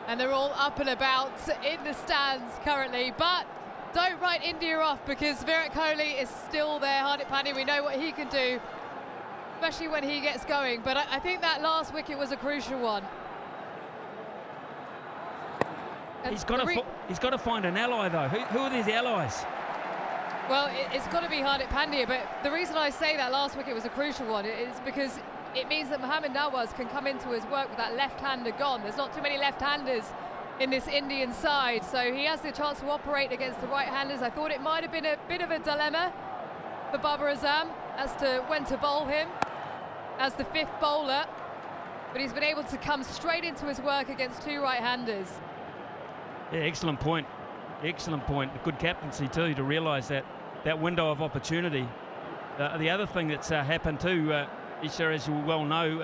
and they're all up and about in the stands currently. But don't write India off, because Virat Kohli is still there. Hardik Pandya, we know what he can do, especially when he gets going. But I think that last wicket was a crucial one. He's got to find an ally, though. Who are these allies? Well, it's got to be Hardik Pandya, but the reason I say that last wicket was a crucial one is because it means that Mohammad Nawaz can come into his work with that left-hander gone. There's not too many left-handers in this Indian side, so he has the chance to operate against the right-handers. I thought it might have been a bit of a dilemma for Babar Azam as to when to bowl him as the fifth bowler, but he's been able to come straight into his work against two right-handers. Yeah, excellent point. Excellent point. Good captaincy too, to realise that window of opportunity. The other thing that's happened too, Isha, as you well know,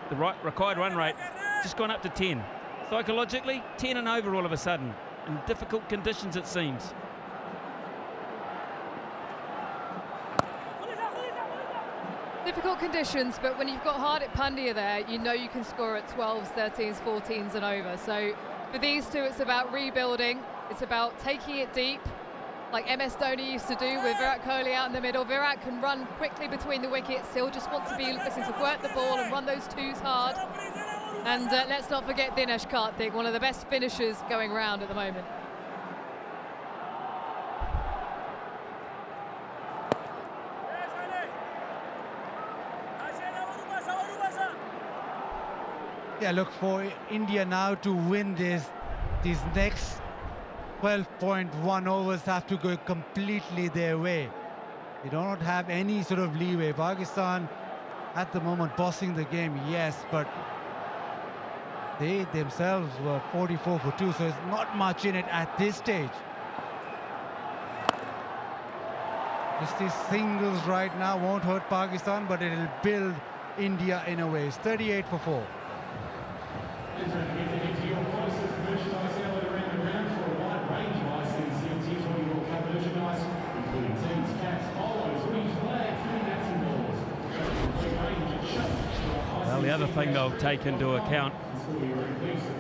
the required run rate just gone up to 10. Psychologically, 10 and over all of a sudden, in difficult conditions it seems. Difficult conditions, but when you've got Hardik Pandya there, you know you can score at 12s, 13s, 14s and over. So for these two, it's about rebuilding. It's about taking it deep, like MS Dhoni used to do with Virat Kohli out in the middle. Virat can run quickly between the wickets. He'll just want to be looking to work the ball and run those twos hard. And let's not forget Dinesh Karthik, one of the best finishers going around at the moment. Yeah, look, for India now to win these next 12.1 overs have to go completely their way. They do not have any sort of leeway. Pakistan at the moment bossing the game, yes, but they themselves were 44 for 2, so it's not much in it at this stage. Just these singles right now won't hurt Pakistan, but it'll build India in a way. It's 38 for 4. Well, the other thing they'll take into account,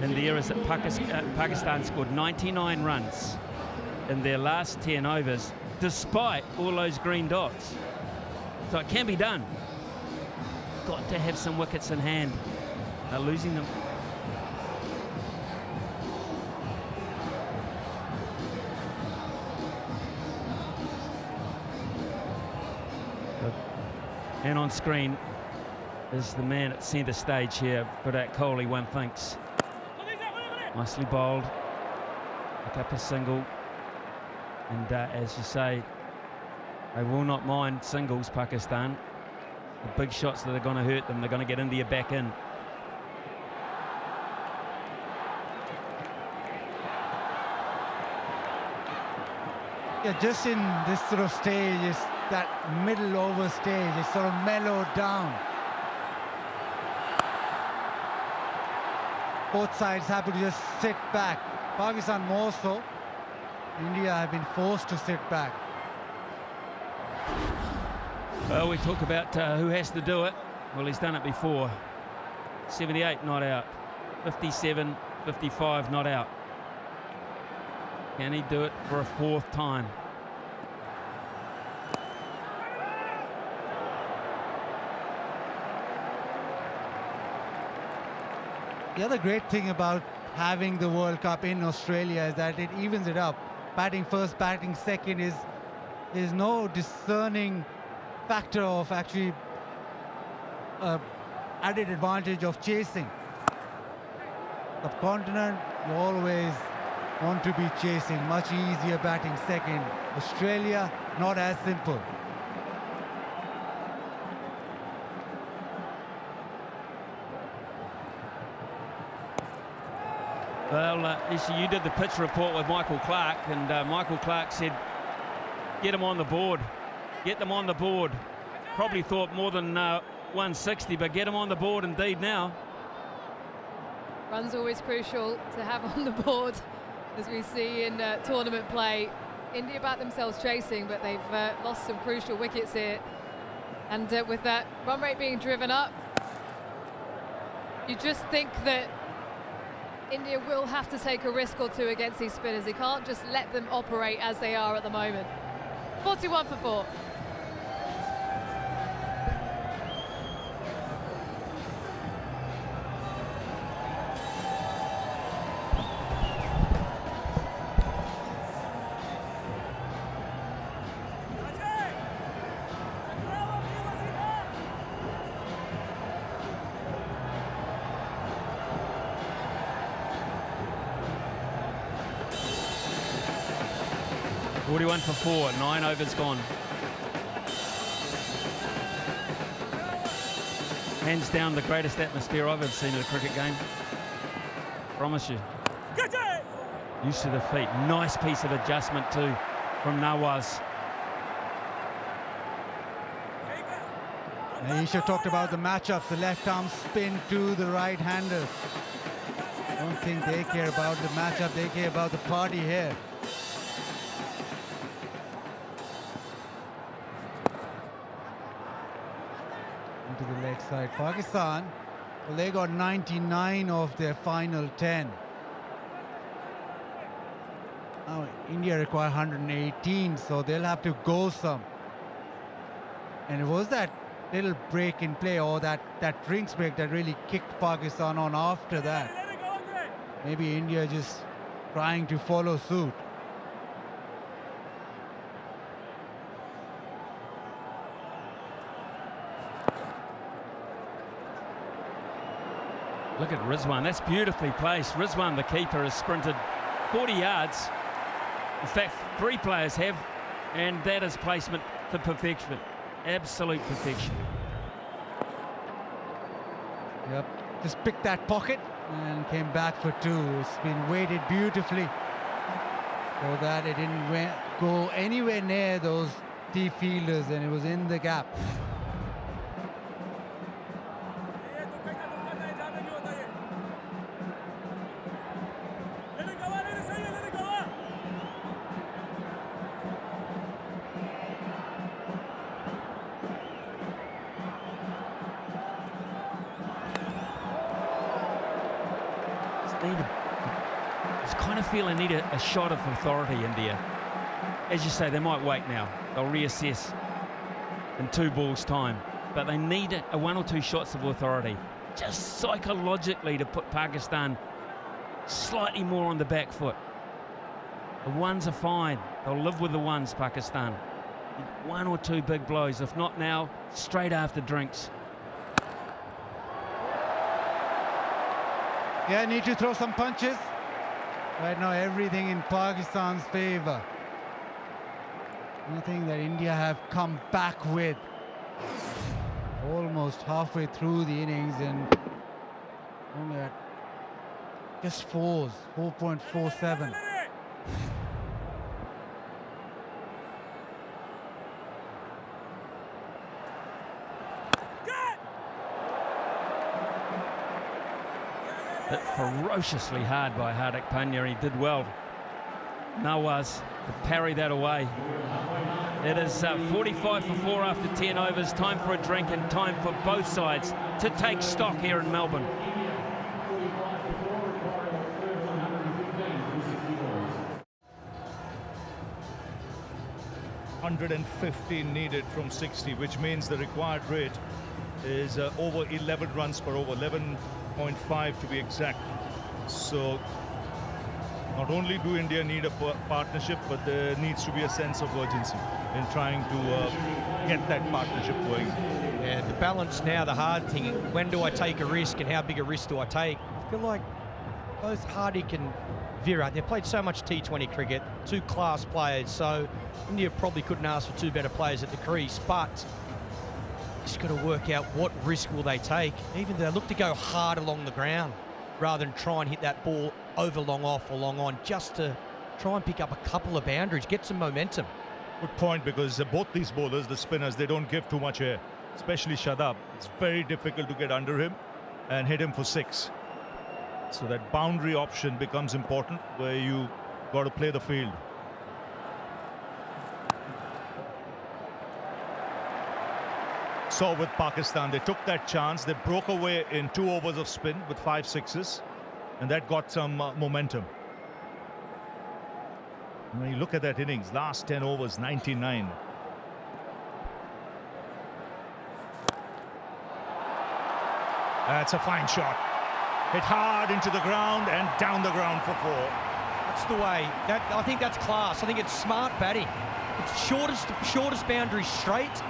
India, is that Pakistan scored 99 runs in their last 10 overs, despite all those green dots. So it can be done. Got to have some wickets in hand. They're losing them. And on screen is the man at centre stage here, Virat Kohli, one thinks. Nicely bowled. Pick up a single. And as you say, they will not mind singles, Pakistan. The big shots that are going to hurt them, they're going to get India back in. Yeah, just in this sort of stage, is that middle over stage, it's sort of mellowed down. Both sides happy to just sit back. Pakistan more so. India have been forced to sit back. Well, we talk about who has to do it. Well, he's done it before. 78 not out. 57, 55 not out. Can he do it for a fourth time? The other great thing about having the World Cup in Australia is that it evens it up. Batting first, batting second is no discerning factor of actually added advantage of chasing. Subcontinent, you always want to be chasing, much easier batting second. Australia, not as simple. Well, Ishi, you did the pitch report with Michael Clark, and Michael Clark said, get them on the board. Get them on the board. Probably thought more than 160, but get them on the board indeed now. Run's always crucial to have on the board, as we see in tournament play. India back themselves chasing, but they've lost some crucial wickets here. And with that run rate being driven up, you just think that India will have to take a risk or two against these spinners. He can't just let them operate as they are at the moment. 41 for 4. One for 4, 9 overs gone. Hands down the greatest atmosphere I've ever seen in a cricket game. Promise you. Used to the feet. Nice piece of adjustment too from Nawaz. And Isha talked about the matchup, the left arm spin to the right-hander. I don't think they care about the matchup, they care about the party here. To the leg side. Pakistan, well, they got 99 of their final 10. Now India require 118, so they'll have to go some. And it was that little break in play, or that drinks break, that really kicked Pakistan on after that. Maybe India just trying to follow suit. Look at Rizwan, that's beautifully placed. Rizwan, the keeper, has sprinted 40 yards. In fact, 3 players have, and that is placement to perfection. Absolute perfection. Yep, just picked that pocket and came back for 2. It's been weighted beautifully so that it didn't go anywhere near those deep fielders, and it was in the gap. Feel they need a shot of authority, India. As you say, they might wait now. They'll reassess in 2 balls' time. But they need a 1 or 2 shots of authority, just psychologically, to put Pakistan slightly more on the back foot. The ones are fine. They'll live with the ones, Pakistan. 1 or 2 big blows. If not now, straight after drinks. Yeah, need to throw some punches. Right now, everything in Pakistan's favor. Nothing that India have come back with. Almost halfway through the innings, and only at just 4s, 4.47. Hit ferociously hard by Hardik Pandya, and he did well. Nawaz to parry that away. It is 45 for 4 after 10 overs. Time for a drink and time for both sides to take stock here in Melbourne. $150 needed from 60, which means the required rate is over 11 runs per over, 11.5 to be exact. So not only do India need a partnership, but there needs to be a sense of urgency in trying to get that partnership going. And the balance now, the hard thing, when do I take a risk and how big a risk do I take? I feel like both Hardik and Virat, they've played so much T20 cricket, 2 class players, so India probably couldn't ask for 2 better players at the crease, but just got to work out what risk will they take. Even they look to go hard along the ground rather than try and hit that ball over long off or long on, just to try and pick up a couple of boundaries, get some momentum. Good point, because both these bowlers, the spinners, they don't give too much air, especially Shadab. It's very difficult to get under him and hit him for 6. So that boundary option becomes important, where you got to play the field. So with Pakistan, they took that chance. They broke away in 2 overs of spin with 5 sixes. and that got some momentum. When you look at that innings, last 10 overs, 99. That's a fine shot. Hit hard into the ground and down the ground for 4. That's the way. I think that's class. I think it's smart batting. It's shortest boundary straight.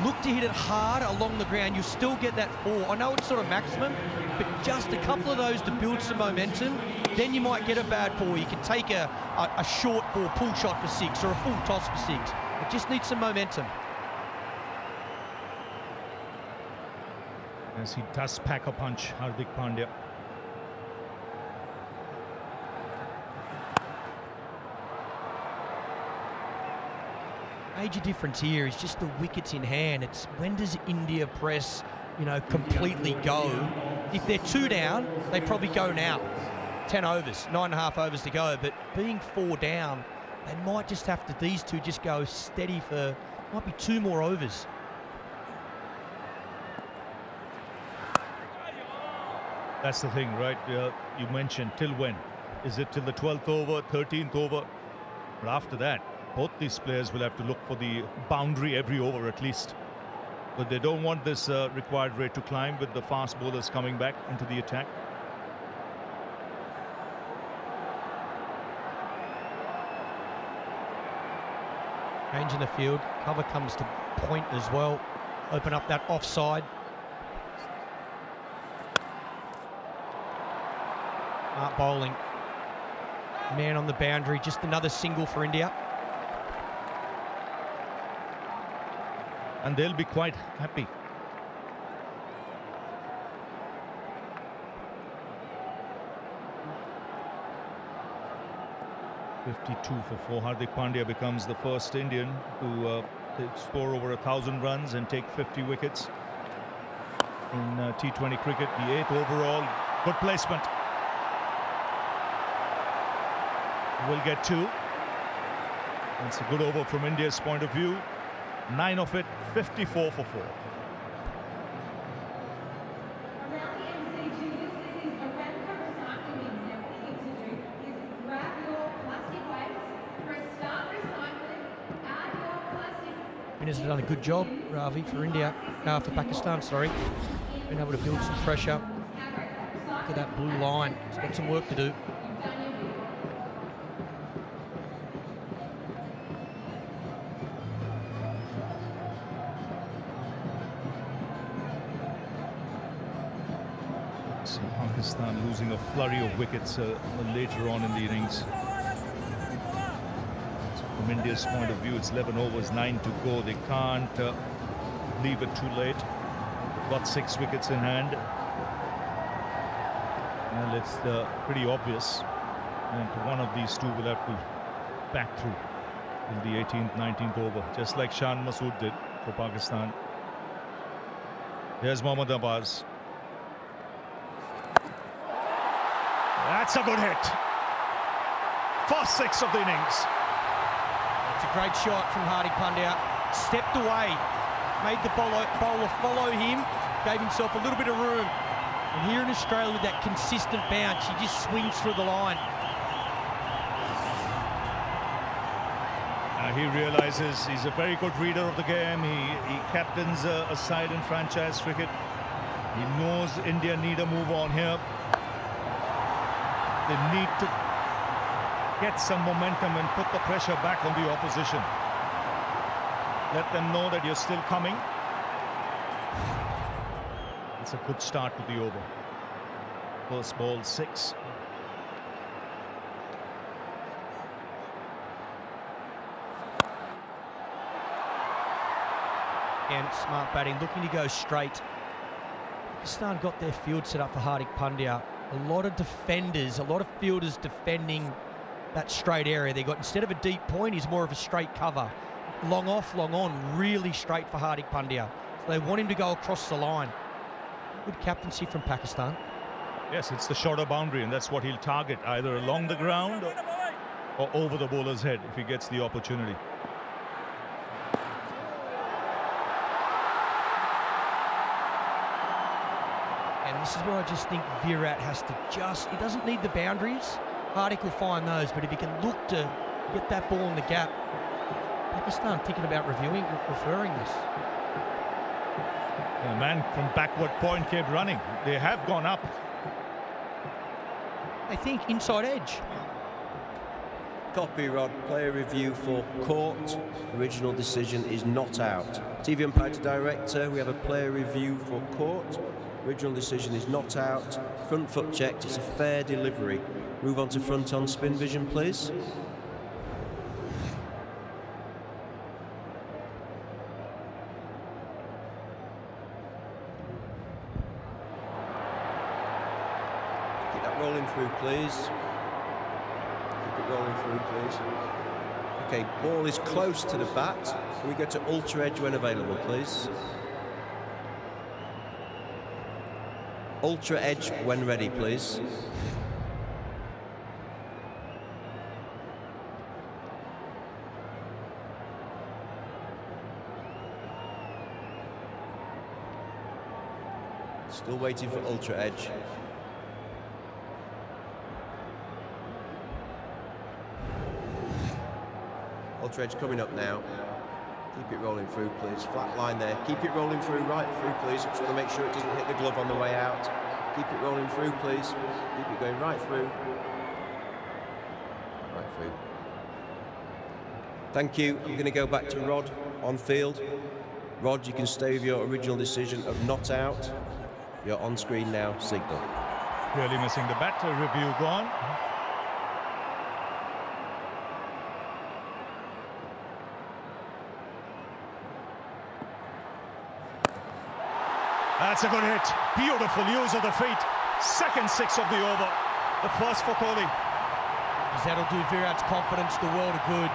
Look to hit it hard along the ground. You still get that 4. I know it's sort of maximum, but just a couple of those to build some momentum. Then you might get a bad ball. You can take a short ball, pull shot for 6, or a full toss for 6. It just needs some momentum. As he does pack a punch, Hardik Pandya. Major difference here is just the wickets in hand. It's when does India press, completely go? If they're 2 down, they probably go now. 10 overs, 9.5 overs to go. But being 4 down, they might just have to, these two just go steady for, might be 2 more overs. That's the thing, right? You mentioned till when? Is it till the 12th over, 13th over? But after that, both these players will have to look for the boundary every over at least. But they don't want this required rate to climb with the fast bowlers coming back into the attack. Change in the field. Cover comes to point as well. Open up that offside. Art bowling. Man on the boundary. Just another single for India. And they'll be quite happy. .52 for 4. Hardik Pandya becomes the first Indian to score over 1,000 runs and take 50 wickets in T20 cricket. The 8th overall. Good placement. Will get 2. It's a good over from India's point of view. 9 of it, 54 for 4. Winners have done a good job, Ravi, for India, for Pakistan, sorry. Been able to build some pressure. Look at that blue line. It's got some work to do. So Pakistan losing a flurry of wickets later on in the innings. From India's point of view, it's 11 overs, 9 to go. They can't leave it too late. Got 6 wickets in hand. Well, it's pretty obvious. And one of these two will have to back through in the 18th, 19th over, just like Shan Masood did for Pakistan. There's Mohammad Abbas. That's a good hit. First 6 of the innings. It's a great shot from Hardik Pandya. Stepped away, made the bowler follow him, gave himself a little bit of room. And here in Australia, with that consistent bounce, he just swings through the line. He realizes he's a very good reader of the game. He captains a side in franchise cricket. He knows India need a move on here. They need to get some momentum and put the pressure back on the opposition. Let them know that you're still coming. It's a good start to the over. First ball, 6. And smart batting, looking to go straight. Pakistan got their field set up for Hardik Pandya. A lot of defenders, a lot of fielders defending that straight area. They got, instead of a deep point, he's more of a straight cover. Long off, long on, really straight for Hardik Pandya. So they want him to go across the line. Good captaincy from Pakistan. Yes, it's the shorter boundary, and that's what he'll target, either along the ground or over the bowler's head if he gets the opportunity. And this is where I just think Virat has to he doesn't need the boundaries. Hardik will find those, but if he can look to get that ball in the gap, Pakistan thinking about referring this. The man from backward point kept running. They have gone up. I think inside edge. Copy, Rod. Player review for court. Original decision is not out. TV umpire to director. We have a player review for court. Original decision is not out. Front foot checked. It's a fair delivery. Move on to front on spin vision, please. Keep that rolling through, please. Keep it rolling through, please. Okay, ball is close to the bat. Can we go to ultra edge when available, please? Ultra edge when ready, please. Still waiting for ultra edge. Ultra edge coming up now. Keep it rolling through, please. Flat line there. Keep it rolling through, right through, please. Just want to make sure it doesn't hit the glove on the way out. Keep it rolling through, please. Keep it going right through. Right through. Thank you. I'm going to go back to Rod on field. Rod, you can stay with your original decision of not out. You're on screen now, signal. Really missing the bat. Review gone. That's a good hit. Beautiful use of the feet. Second six of the over. The first for Kohli. That'll do Virat's confidence the world of good.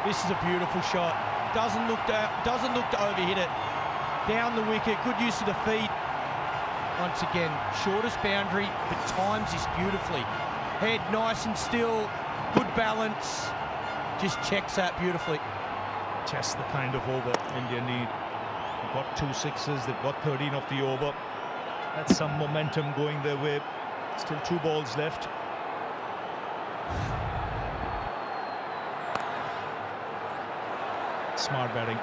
This is a beautiful shot. Doesn't look to overhit it. Down the wicket. Good use of the feet. Once again, shortest boundary, but times this beautifully. Head nice and still. Good balance. Just checks that beautifully. Just the kind of over India need. They've got 2 sixes, they've got 13 of the over. That's some momentum going their way. Still 2 balls left. Smart batting.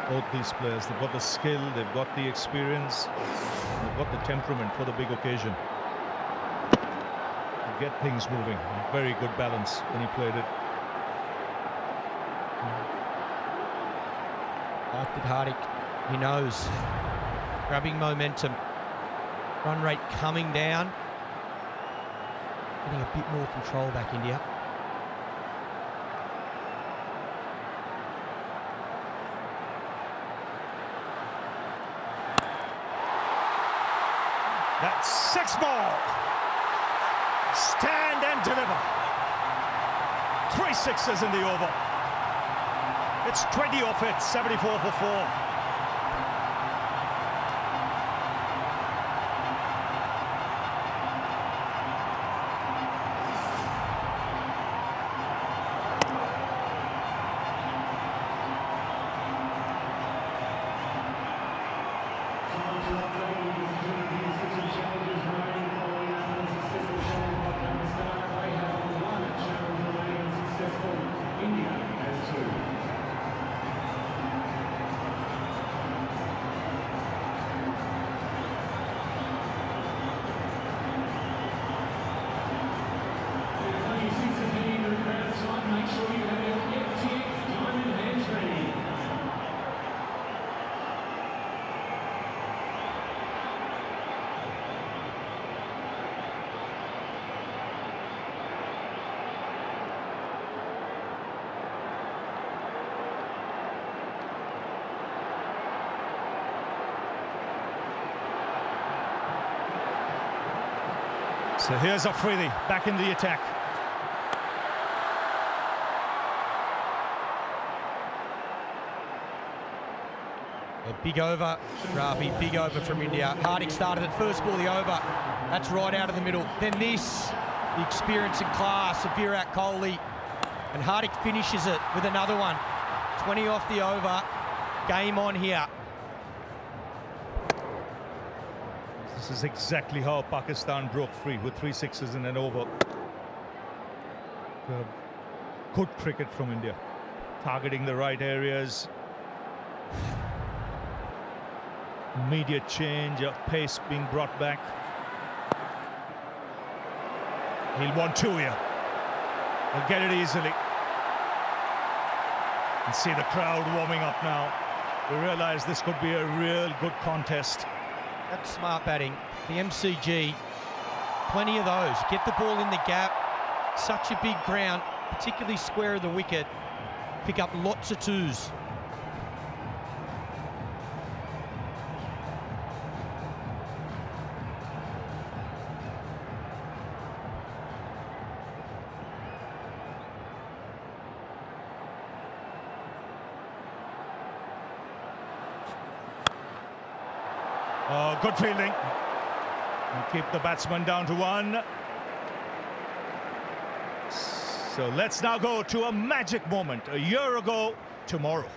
Both these players, they've got the skill, they've got the experience, they've got the temperament for the big occasion. They get things moving. Very good balance when he played it. Like with Hardik, he knows. Grabbing momentum. Run rate coming down. Getting a bit more control back, India. That's 6 ball. Stand and deliver. 3 sixes in the over. It's 20 off it, 74 for 4. So here's Afridi back in the attack. A big over, Ravi, big over from India. Hardik started at first ball, the over. That's right out of the middle. Then this, the experience and class of Virat Kohli. And Hardik finishes it with another one. 20 off the over. Game on here. This is exactly how Pakistan broke free, with 3 sixes in an over. Good cricket from India, targeting the right areas. Immediate change, pace being brought back. He'll want 2 here. He'll get it easily. And see the crowd warming up now. We realise this could be a real good contest. That's smart batting. The MCG, plenty of those. Get the ball in the gap. Such a big ground, particularly square of the wicket. Pick up lots of 2s. Oh, good fielding. And keep the batsman down to 1. So let's now go to a magic moment. A year ago tomorrow.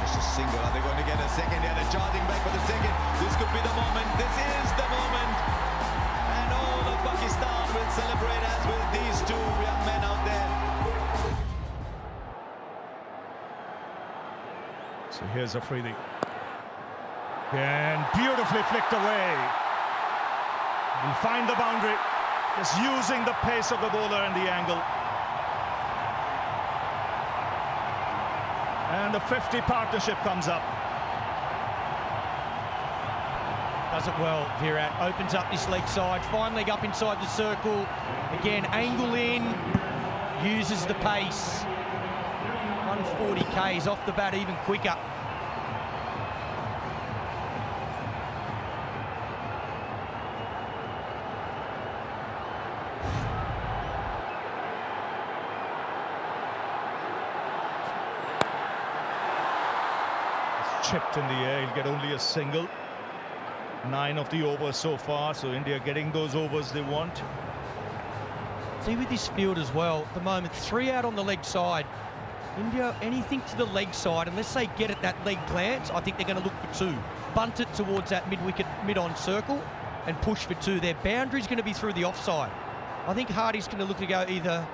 Just a single. Are they going to get a second here? They're charging back for the second. This could be the moment. This is the moment. And all of Pakistan will celebrate as will these 2 young men out there. So here's Afridi. And beautifully flicked away. He'll find the boundary, just using the pace of the bowler and the angle. And the 50 partnership comes up. Does it well, Virat. Opens up this leg side, fine leg up inside the circle. Again, angle in, uses the pace. 140 Ks off the bat even quicker. It's chipped in the air, he'll get only a single. 9 of the overs so far, so India getting those overs they want. See with this field as well, at the moment, 3 out on the leg side. India, anything to the leg side, unless they get at that leg glance, I think they're going to look for 2. Bunt it towards that mid-wicket, mid-on circle and push for 2. Their boundary's going to be through the offside. I think Hardy's going to look to go either,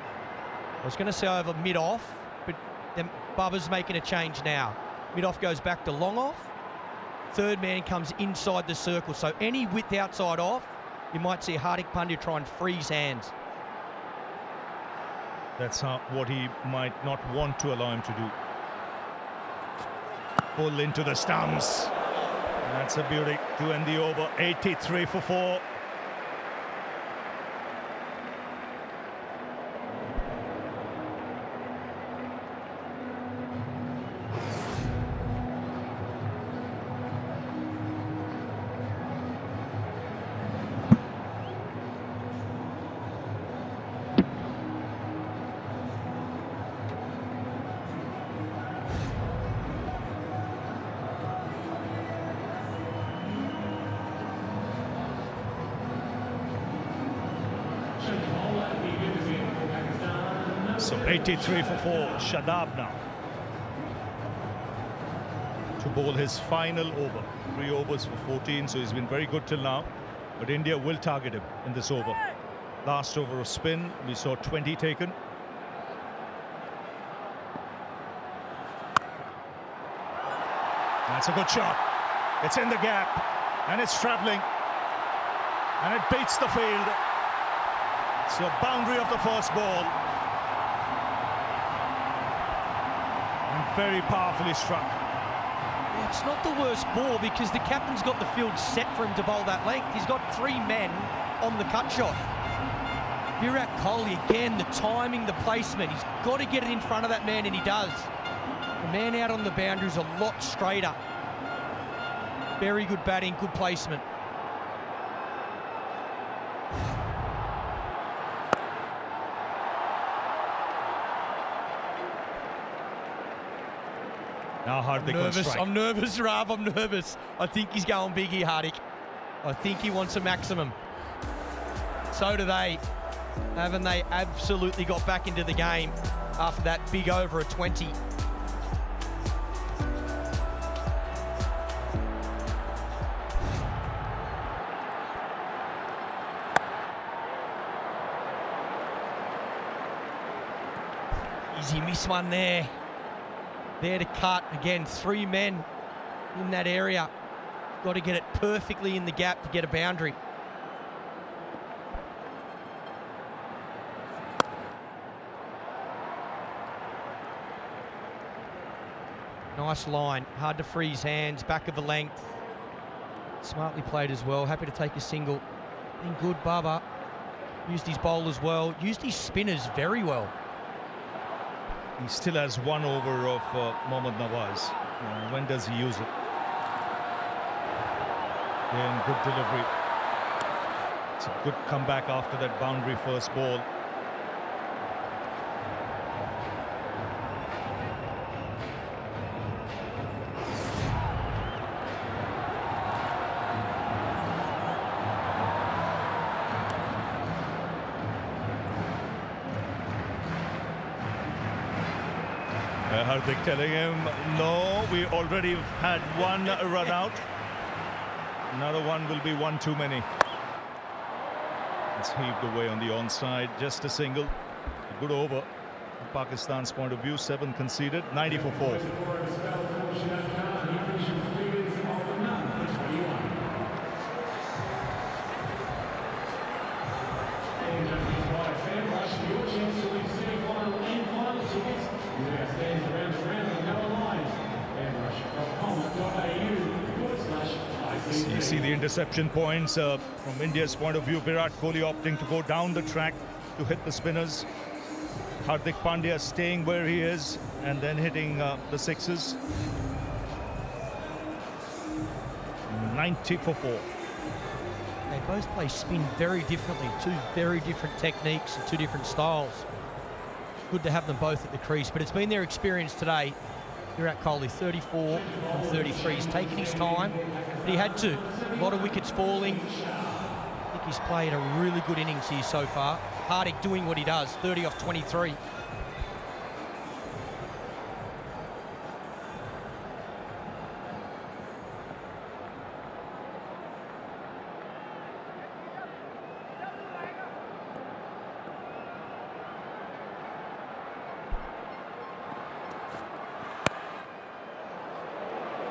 I was going to say over mid-off, but then Bubba's making a change now. Mid-off goes back to long-off. 3rd man comes inside the circle. So any width outside off, you might see Hardik Pandya try and freeze hands. That's what he might not want to allow him to do. Pull into the stumps. That's a beauty to end the over. 83 for 4. So 83 for 4, Shadab now to bowl his final over. 3 overs for 14, so he's been very good till now. But India will target him in this over. Last over of spin, we saw 20 taken. That's a good shot. It's in the gap, and it's travelling, and it beats the field. It's a boundary of the first ball. Very powerfully struck. It's not the worst ball because the captain's got the field set for him to bowl that length. He's got 3 men on the cut shot. Virat Kohli, again, the timing, the placement. He's got to get it in front of that man, and he does. The man out on the boundary is a lot straighter. Very good batting, good placement. Now Hardik will strike. I'm nervous, Rav, I'm nervous. I think he's going big here, Hardik. I think he wants a maximum. So do they. Haven't they absolutely got back into the game after that big over at 20? he miss one there? There to cut. Again, 3 men in that area. Got to get it perfectly in the gap to get a boundary. Nice line, hard to freeze hands, back of the length. Smartly played as well, happy to take a single. Been good, Baba. Used his bowlers well, used his spinners very well. He still has 1 over of Mohammad Nawaz. When does he use it? Again, good delivery. It's a good comeback after that boundary first ball. Hardik telling him, no, we already had 1 run out. Another one will be 1 too many. It's heaved away on the onside, just a single. A good over from Pakistan's point of view. 7 conceded, 90 for 4. You see the interception points from India's point of view. Virat Kohli opting to go down the track to hit the spinners. Hardik Pandya staying where he is and then hitting the sixes. 90 for 4. They both play spin very differently. 2 very different techniques and 2 different styles. Good to have them both at the crease, but it's been their experience today. Virat Kohli, 34 from 33. He's taken his time, but he had to. A lot of wickets falling. I think he's played a really good innings here so far. Hardik doing what he does, 30 off 23.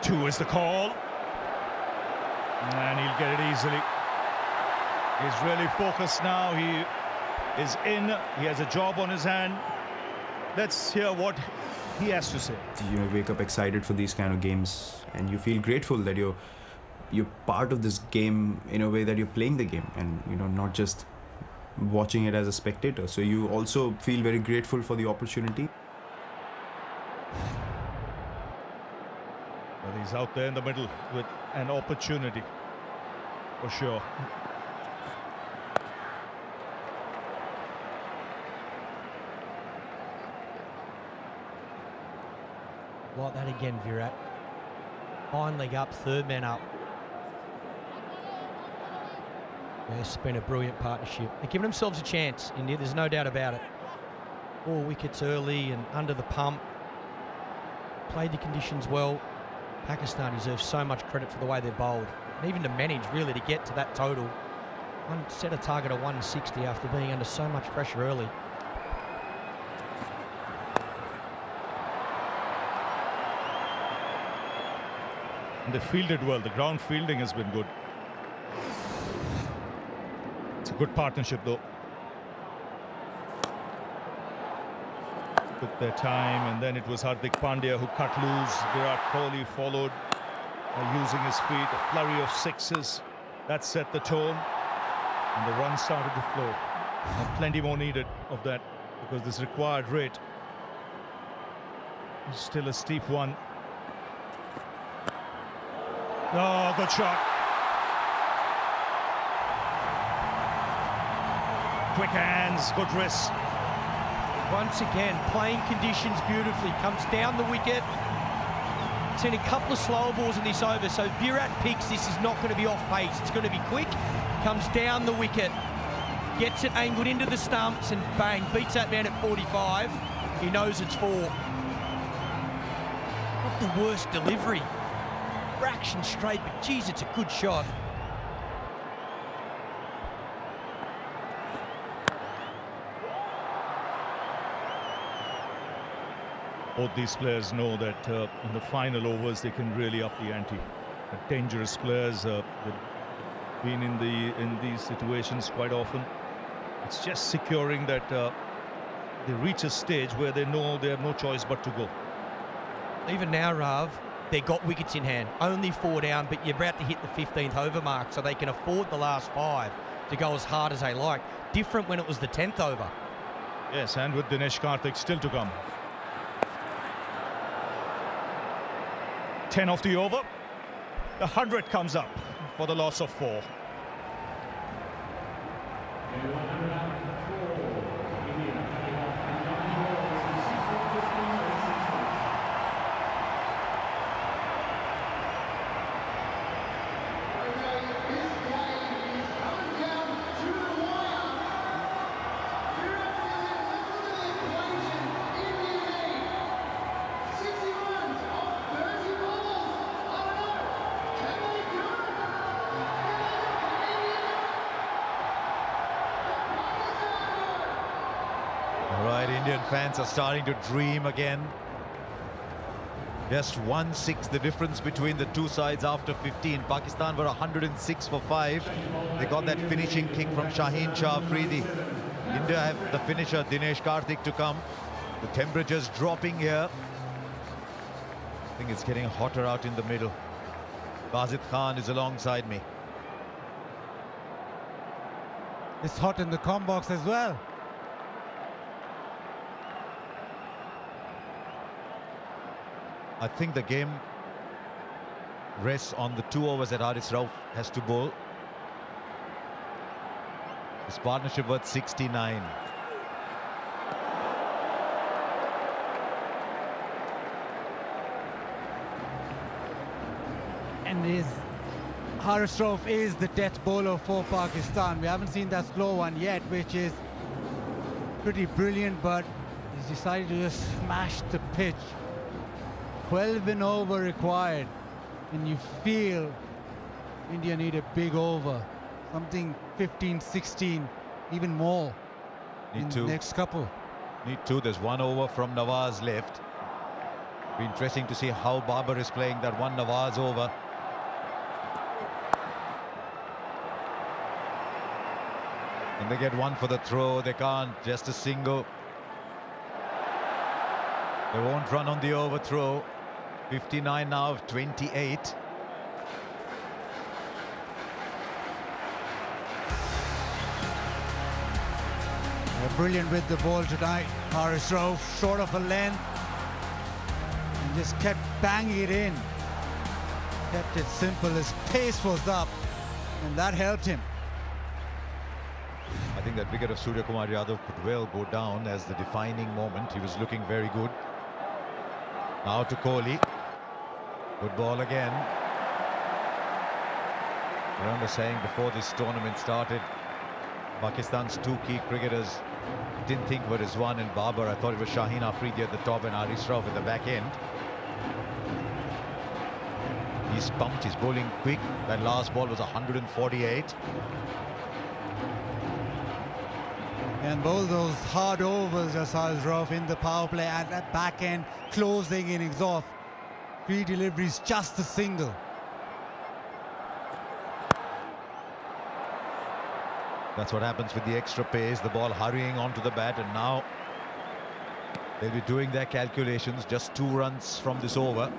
Two is the call, and he'll get it easily. He's really focused now. He is in. He has a job on his hand. Let's hear what he has to say. You wake up excited for these kind of games, and you feel grateful that you're part of this game in a way that you're playing the game, and not just watching it as a spectator. So you also feel very grateful for the opportunity. Well, he's out there in the middle with an opportunity, for sure. Like that again, Virat. Fine leg up, 3rd man up. Yeah, it's been a brilliant partnership. They're giving themselves a chance, India, there's no doubt about it. 4 wickets early and under the pump. Played the conditions well. Pakistan deserves so much credit for the way they're bowled. And even to manage, really, to get to that total. Set a target of 160 after being under so much pressure early. And they fielded well. The ground fielding has been good. It's a good partnership, though. Took their time, and then it was Hardik Pandya who cut loose. Virat Kohli followed using his feet. A flurry of sixes. That set the tone, and the runs started to flow. And plenty more needed of that, because this required rate is still a steep one. Oh, good shot. Quick hands, good wrist. Once again, playing conditions beautifully. Comes down the wicket. Seen a couple of slower balls in this over, so Virat picks this is not going to be off pace. It's going to be quick. Comes down the wicket. Gets it angled into the stumps and bang, beats that man at 45. He knows it's 4. Not the worst delivery. Fraction straight, but geez, it's a good shot. Both these players know that in the final overs they can really up the ante. Dangerous players. They've been in these situations quite often. It's just securing that they reach a stage where they know they have no choice but to go. Even now, Rav, they've got wickets in hand. Only 4 down, but you're about to hit the 15th over mark, so they can afford the last 5 to go as hard as they like. Different when it was the 10th over. Yes, and with Dinesh Karthik still to come. 10 off the over. The 100 comes up for the loss of 4. Indian fans are starting to dream again. Just 1-6 the difference between the two sides after 15. Pakistan were 106 for 5. They got that finishing kick from Shaheen Shah Afridi. India have the finisher Dinesh Karthik to come. The temperature's dropping here. I think it's getting hotter out in the middle. Bazid Khan is alongside me. It's hot in the comm box as well. I think the game rests on the 2 overs that Haris Rauf has to bowl. His partnership worth 69. And Haris Rauf is the death bowler for Pakistan. We haven't seen that slow one yet, which is pretty brilliant, but he's decided to just smash the pitch. 12 and over required, and you feel India need a big over, something 15, 16, even more in the next couple. Need 2. There's 1 over from Nawaz left. Be interesting to see how Babar is playing that 1 Nawaz over. And they get 1 for the throw. They can't. Just a single. They won't run on the overthrow. 59 now of 28. They're brilliant with the ball tonight. Haris Rauf short of a length and just kept banging it in. Kept it simple. His pace was up and that helped him. I think that wicket of Surya Kumar Yadav could well go down as the defining moment. He was looking very good. Now to Kohli. Good ball again. I remember saying before this tournament started, Pakistan's 2 key cricketers didn't think were Rizwan and Babar. I thought it was Shaheen Afridi at the top and Haris Rauf at the back end. He's pumped, he's bowling quick. That last ball was 148. And both those hard overs as Haris Rauf in the power play at that back end, closing innings off. 3 deliveries, just a single. That's what happens with the extra pace, the ball hurrying onto the bat, and now they'll be doing their calculations. Just 2 runs from this over.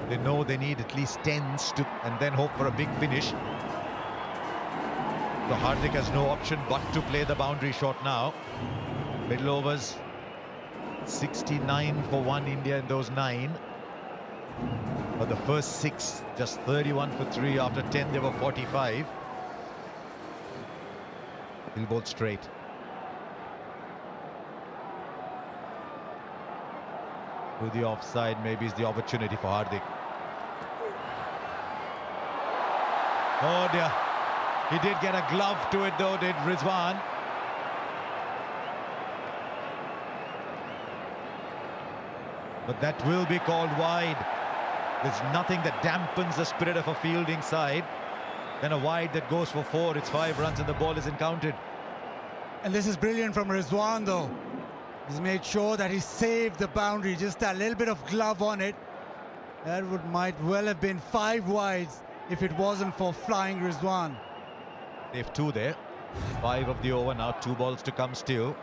They know they need at least 10s and then hope for a big finish. So Hardik has no option but to play the boundary shot now. Middle overs, 69 for 1 India in those 9. But the first 6, just 31 for 3. After 10, they were 45. He'll bowl straight. To the offside, maybe is the opportunity for Hardik. Oh dear. He did get a glove to it though, did Rizwan. But that will be called wide. There's nothing that dampens the spirit of a fielding side. Then a wide that goes for 4. It's 5 runs and the ball isn't counted. And this is brilliant from Rizwan though. He's made sure that he saved the boundary, just a little bit of glove on it. That might well have been 5 wides if it wasn't for flying Rizwan. They've 2 there. 5 of the over now, 2 balls to come still.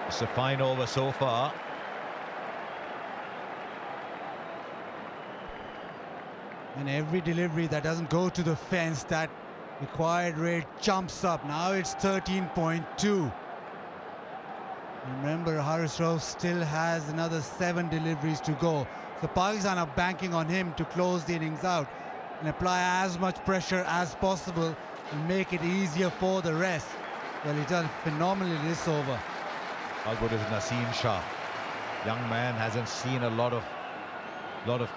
It's a fine over so far. And every delivery that doesn't go to the fence, that required rate jumps up. Now it's 13.2. Remember, Haris Rauf still has another 7 deliveries to go. So Pakistan are banking on him to close the innings out and apply as much pressure as possible and make it easier for the rest. Well, he's done phenomenally this over. How good is Naseem Shah? Young man hasn't seen a lot of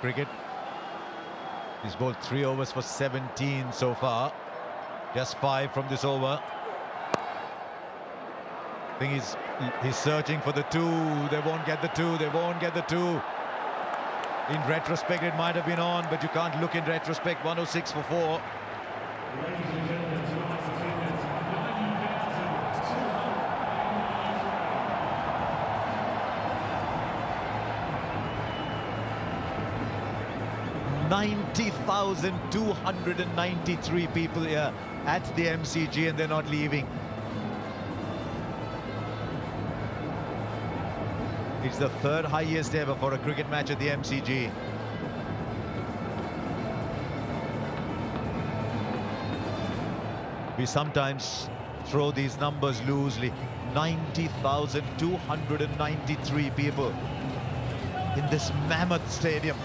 cricket. He's bowled 3 overs for 17 so far. Just 5 from this over. I think he's searching for the 2. They won't get the 2. They won't get the 2. In retrospect, it might have been on, but you can't look in retrospect. 106 for 4. $90,293 people here at the MCG, and they're not leaving. It's the 3rd highest ever for a cricket match at the MCG. We sometimes throw these numbers loosely. 90,293 people in this mammoth stadium.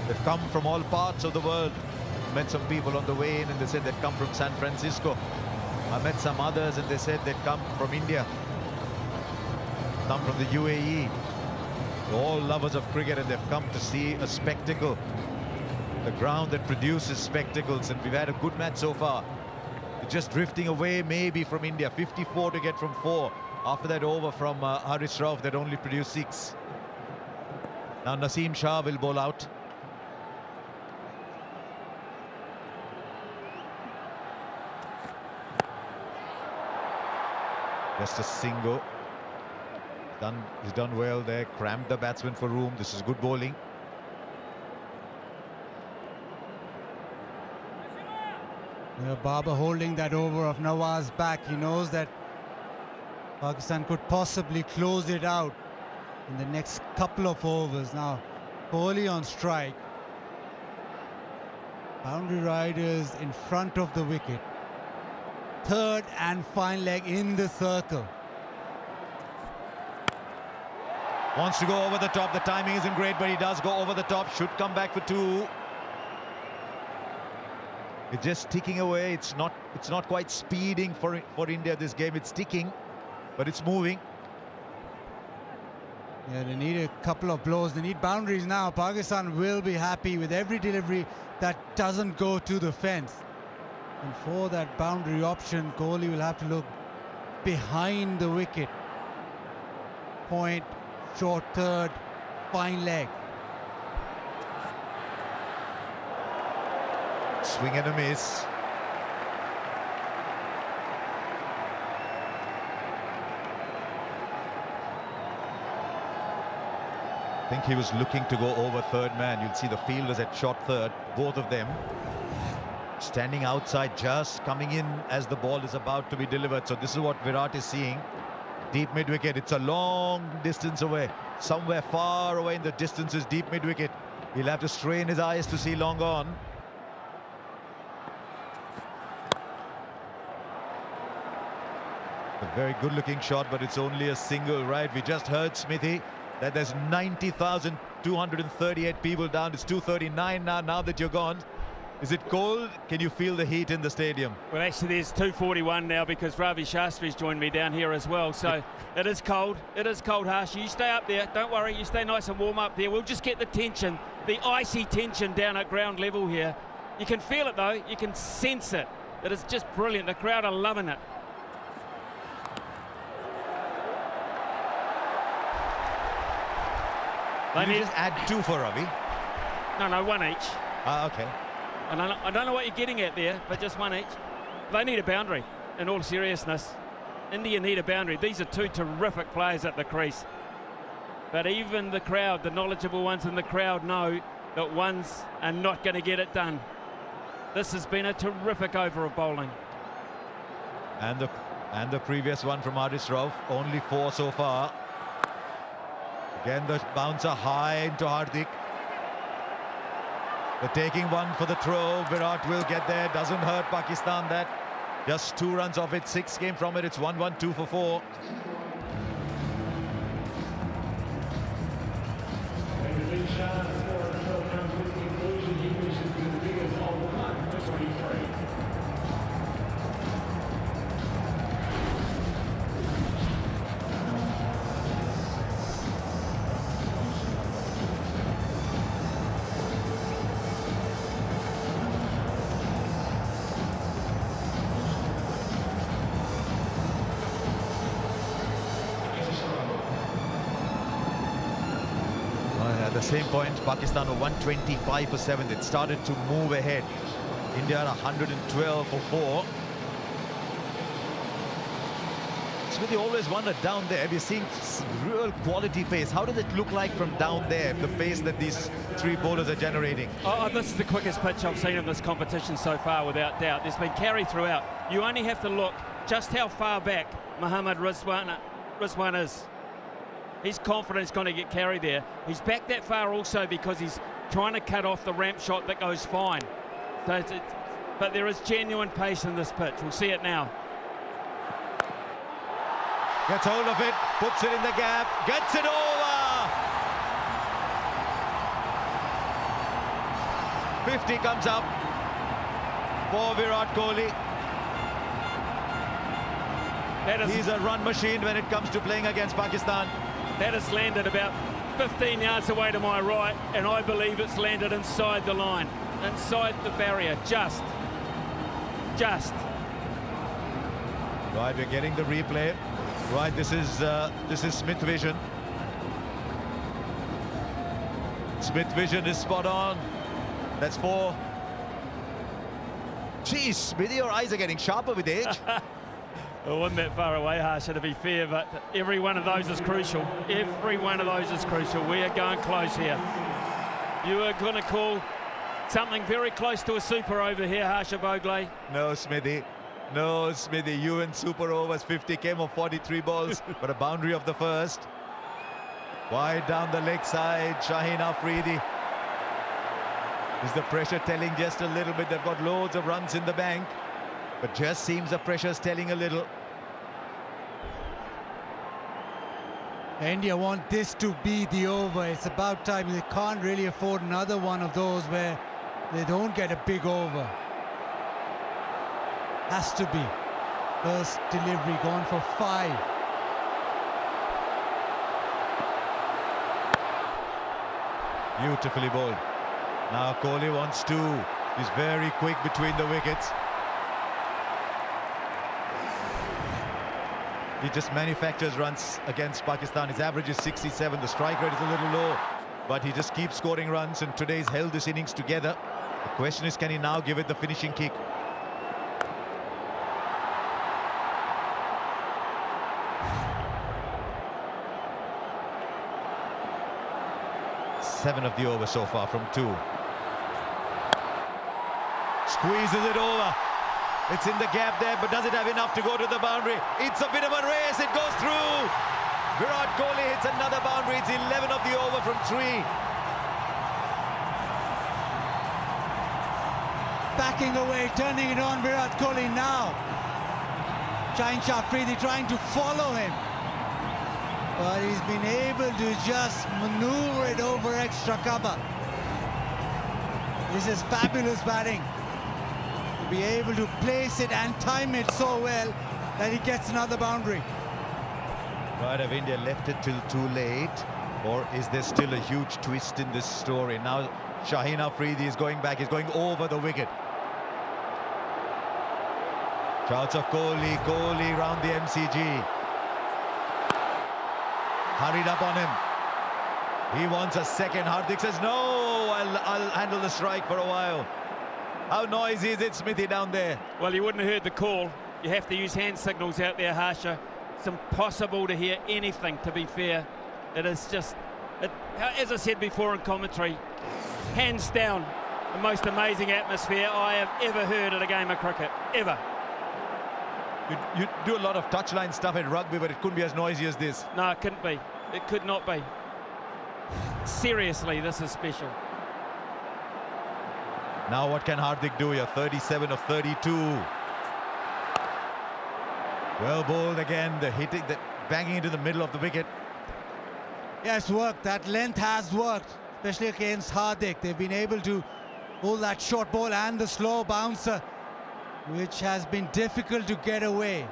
They've come from all parts of the world. Met some people on the way in and they said they'd come from San Francisco. I met some others and they said they'd come from India. Some from the UAE. They're all lovers of cricket and they've come to see a spectacle. The ground that produces spectacles, and we've had a good match so far. We're just drifting away maybe from India. 54 to get from 4. After that over from Haris Rauf that only produced 6. Now Naseem Shah will bowl out. Just a single. He's done well there. Crammed the batsman for room. This is good bowling. Yeah, Babar holding that over of Nawaz back. He knows that Pakistan could possibly close it out in the next couple of overs. Now, Kohli on strike. Boundary riders in front of the wicket. 3rd and fine leg in the circle. Wants to go over the top. The timing isn't great, but he does go over the top. Should come back for 2. It's just ticking away. It's not quite speeding for India this game. It's ticking, but it's moving. Yeah, they need a couple of blows. They need boundaries now. Pakistan will be happy with every delivery that doesn't go to the fence. And for that boundary option, Kohli will have to look behind the wicket. Point, short 3rd, fine leg. Swing and a miss. I think he was looking to go over 3rd man. You'll see the fielders at short 3rd, both of them. Standing outside, just coming in as the ball is about to be delivered. So this is what Virat is seeing. Deep mid-wicket. It's a long distance away. Somewhere far away in the distance is deep mid-wicket. He'll have to strain his eyes to see long on. A very good-looking shot, but it's only a single, right? We just heard, Smithy, that there's 90,238 people down. It's 239 now that you're gone. Is it cold? Can you feel the heat in the stadium? Well, actually, there's 241 now because Ravi Shastri's joined me down here as well. So it is cold. It is cold, Harsh. You stay up there. Don't worry. You stay nice and warm up there. We'll just get the tension, the icy tension down at ground level here. You can feel it, though. You can sense it. It is just brilliant. The crowd are loving it. Did you just add 2 for Ravi? No, 1 each. Ah, okay. And I don't know what you're getting at there, but just one each. They need a boundary, in all seriousness. India need a boundary. These are two terrific players at the crease. But even the crowd, the knowledgeable ones in the crowd, know that ones are not going to get it done. This has been a terrific over of bowling. And the previous one from Haris Rauf, only 4 so far. Again, the bouncer high into Hardik. They're taking one for the throw. Virat will get there. Doesn't hurt Pakistan that. Just 2 runs off it. 6 came from it. It's 1-1, 2 for 4. At the same point, Pakistan were 125 for 7. It started to move ahead. India are 112 for 4. Smithy always wondered down there. We're seeing real quality pace. How does it look like from down there, the pace that these 3 bowlers are generating? Oh, this is the quickest pitch I've seen in this competition so far, without doubt. There's been carry throughout. You only have to look just how far back Mohammad Rizwan is. He's confident he's going to get carry there. He's back that far also because he's trying to cut off the ramp shot that goes fine. So but there is genuine pace in this pitch. We'll see it now. Gets hold of it, puts it in the gap, gets it over! 50 comes up for Virat Kohli. He's a run machine when it comes to playing against Pakistan. That has landed about 15 yards away to my right, and I believe it's landed inside the line, inside the barrier, just. Right, we're getting the replay. Right, this is Smith Vision. Smith Vision is spot on. That's 4. Geez, Smithy, your eyes are getting sharper with age. I wasn't that far away, Harsha, to be fair, but every one of those is crucial. Every one of those is crucial. We are going close here. You are going to call something very close to a super over here, Harsha Bogle. No, Smithy. No, Smithy. You in super overs. 50 came of 43 balls, but a boundary of the first. Wide down the leg side, Shaheen Afridi. Is the pressure telling just a little bit? They've got loads of runs in the bank, but just seems the pressure's telling a little. India want this to be the over. It's about time. They can't really afford another one of those where they don't get a big over. Has to be. First delivery gone for 5. Beautifully bowled. Now Kohli wants 2. He's very quick between the wickets. He just manufactures runs against Pakistan. His average is 67. The strike rate is a little low, but he just keeps scoring runs, and today's held this innings together. The question is, can he now give it the finishing kick? Seven of the over so far from 2. Squeezes it over. It's in the gap there, but does it have enough to go to the boundary? It's a bit of a race. It goes through. Virat Kohli hits another boundary. It's 11 of the over from 3. Backing away, turning it on Virat Kohli now. Shaheen Afridi trying to follow him, but he's been able to just maneuver it over extra cover. This is fabulous batting. To be able to place it and time it so well that he gets another boundary. Right, have India left it till too late, or is there still a huge twist in this story? Now Shaheen Afridi is going back. He's going over the wicket. Shouts of Kohli round the MCG. Hurried up on him. He wants a second. Hardik says, no, I'll handle the strike for a while. How noisy is it, Smithy, down there? Well, you wouldn't have heard the call. You have to use hand signals out there, Harsha. It's impossible to hear anything, to be fair. It is just, as I said before in commentary, hands down, the most amazing atmosphere I have ever heard at a game of cricket, ever. You do a lot of touchline stuff at rugby, but it couldn't be as noisy as this. No, it couldn't be. It could not be. Seriously, this is special. Now what can Hardik do here? 37 of 32. Well bowled again, the hitting, the banging into the middle of the wicket. Yes, worked. That length has worked, especially against Hardik. They've been able to hold that short ball and the slow bouncer, which has been difficult to get away.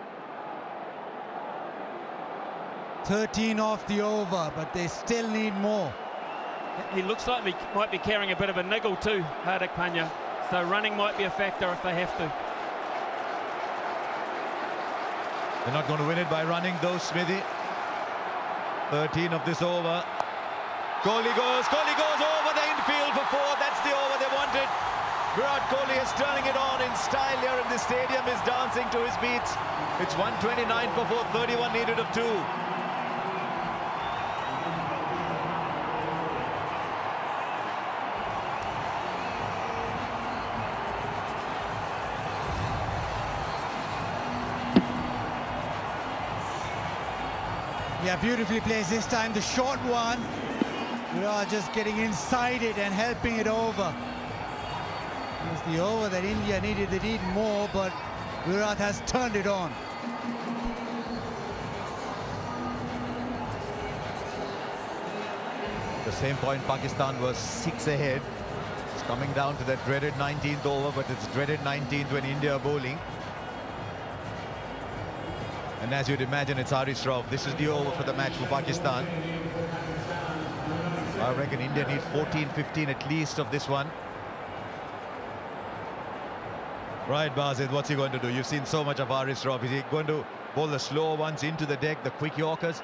13 off the over, but they still need more. He looks like he might be carrying a bit of a niggle too, Hardik Pandya. So running might be a factor if they have to. They're not going to win it by running though, Smithy. 13 of this over. Kohli goes over the infield for 4. That's the over they wanted. Virat Kohli is turning it on in style here, and the stadium is dancing to his beats. It's 129 for 4, 31 needed of 2. Yeah, beautifully placed this time. The short one, just getting inside it and helping it over. It was the over that India needed. They need more, but Virat has turned it on. At the same point, Pakistan was 6 ahead. It's coming down to that dreaded 19th over, but it's dreaded 19th when India are bowling. And as you'd imagine, it's Haris Rauf. This is the over for the match for Pakistan. I reckon India need 14, 15 at least of this one. Right, Bazid, what's he going to do? You've seen so much of Haris Rauf. Is he going to bowl the slower ones into the deck, the quick Yorkers?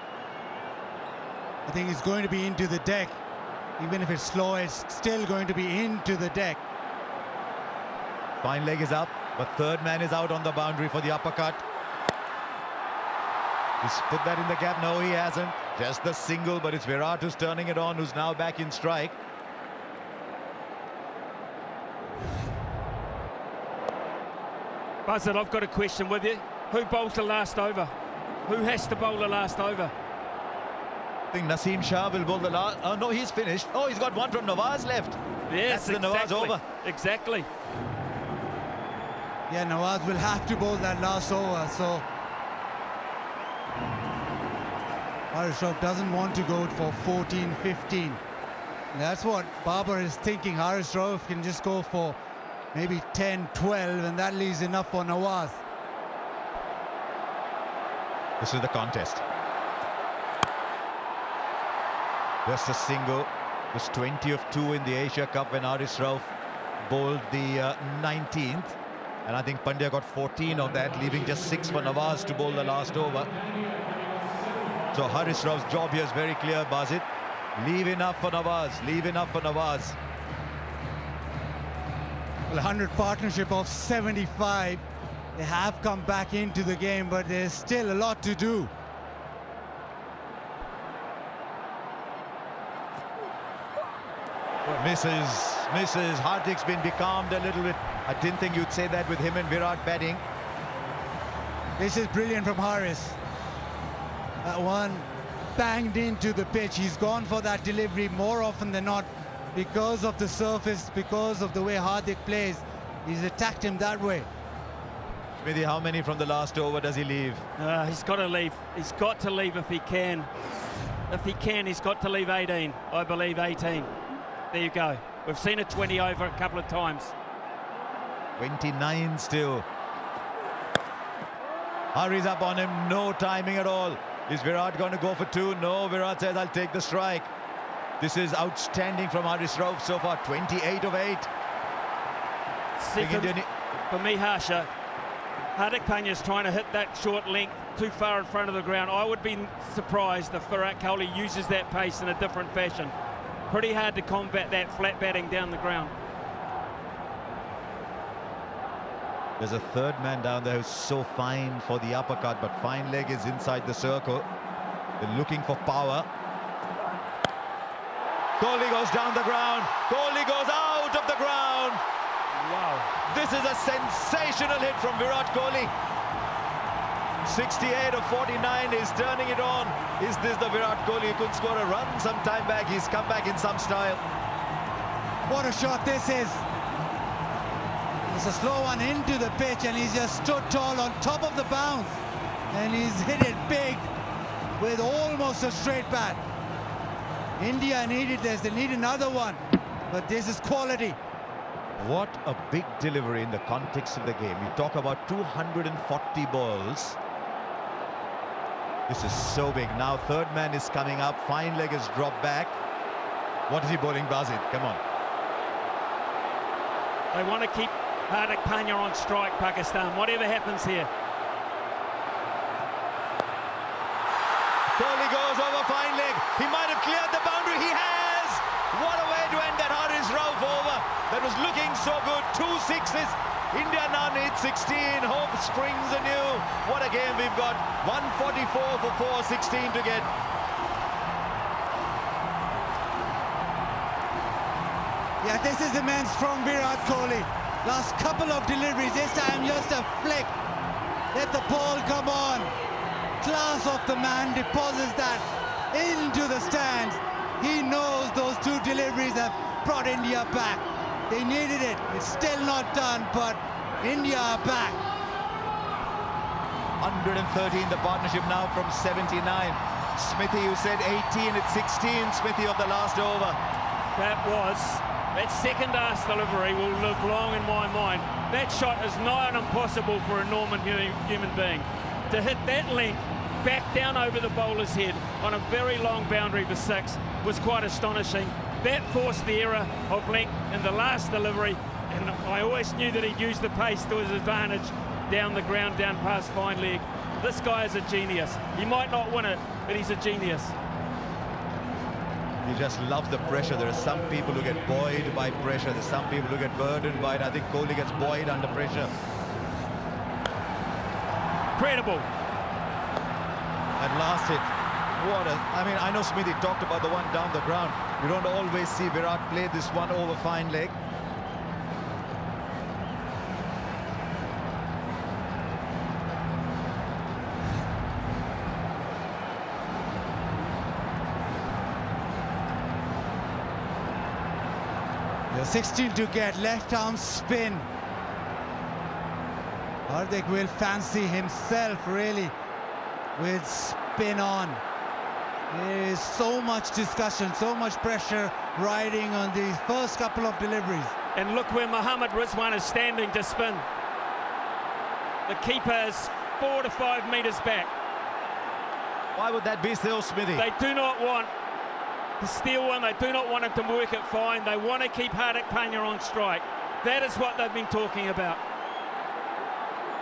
I think it's going to be into the deck. Even if it's slow, it's still going to be into the deck. Fine leg is up, but third man is out on the boundary for the uppercut. He's put that in the gap. No, he hasn't. Just the single, but it's Virat who's turning it on, who's now back in strike. Buzzard, I've got a question with you. Who bowls the last over? Who has to bowl the last over? I think Naseem Shah will bowl the last. Oh, no, he's finished. Oh, he's got one from Nawaz left. Yes, that's the Nawaz over. Exactly. Yeah, Nawaz will have to bowl that last over, so Haris Rauf doesn't want to go for 14, 15. That's what Babar is thinking. Haris Rauf can just go for maybe 10, 12, and that leaves enough for Nawaz. This is the contest. Just a single. It was 20 of 2 in the Asia Cup when Haris Rauf bowled the 19th. And I think Pandya got 14 of that, leaving just 6 for Nawaz to bowl the last over. So Haris Rauf's job here is very clear, Bazid. Leave enough for Nawaz. Leave enough for Nawaz. Well, 100 partnership of 75. They have come back into the game, but there's still a lot to do. Misses. Hardik's been becalmed a little bit. I didn't think you'd say that with him and Virat batting. This is brilliant from Haris. That one banged into the pitch. He's gone for that delivery more often than not because of the surface, because of the way Hardik plays. He's attacked him that way. Smithy, how many from the last over does he leave? He's got to leave. He's got to leave if he can. If he can, he's got to leave 18. I believe 18. There you go. We've seen a 20 over a couple of times. 29 still. Hurries up on him. No timing at all. Is Virat going to go for 2? No, Virat says, I'll take the strike. This is outstanding from Haris Rauf so far. 28 of 8. For me, Harsha, Hardik Pandya's trying to hit that short length too far in front of the ground. I would be surprised if Virat Kohli uses that pace in a different fashion. Pretty hard to combat that flat batting down the ground. There's a third man down there who's so fine for the uppercut, but fine leg is inside the circle. They're looking for power. Kohli goes down the ground. Kohli goes out of the ground. Wow. This is a sensational hit from Virat Kohli. 68 of 49 is turning it on. Is this the Virat Kohli who could score a run some time back? He's come back in some style. What a shot this is. It's a slow one into the pitch, and he's just stood tall on top of the bounce. And he's hit it big with almost a straight bat. India needed this. They need another one. But this is quality. What a big delivery in the context of the game. You talk about 240 balls. This is so big. Now third man is coming up. Fine leg is dropped back. What is he bowling, Basit? Come on. They want to keep Hardik Pandya on strike, Pakistan, whatever happens here. Kohli goes over fine leg. He might have cleared the boundary. He has. What a way to end that Haris Rauf over. That was looking so good. 2 sixes. India now needs 16. Hope springs anew. What a game we've got. 144 for 4, 16 to get. Yeah, this is immense from Virat Kohli. Last couple of deliveries, this time just a flick. Let the ball come on. Class of the man, deposits that into the stands. He knows those 2 deliveries have brought India back. They needed it. It's still not done, but India are back. 113, the partnership now from 79. Smithy, you said 18, it's 16, Smithy, of the last over. That second ass delivery will live long in my mind. That shot is nigh on impossible for a normal human being. To hit that length back down over the bowler's head on a very long boundary for 6 was quite astonishing. That forced the error of length in the last delivery, and I always knew that he'd use the pace to his advantage down the ground, down past fine leg. This guy is a genius. He might not win it, but he's a genius. He just loves the pressure. There are some people who get buoyed by pressure. There's some people who get burdened by it. I think Kohli gets buoyed under pressure. Incredible. That last hit. I mean, I know Smithy talked about the one down the ground. You don't always see Virat play this one over fine leg. You're 16 to get, left arm spin. Hardik will fancy himself really with spin on. There is so much discussion, so much pressure riding on these first couple of deliveries. And look where Mohammad Rizwan is standing to spin. The keeper is 4 to 5 metres back. Why would that be so, Smithy? They do not want to steal one. They do not want him to work it fine. They want to keep Hardik Pandya on strike. That is what they've been talking about.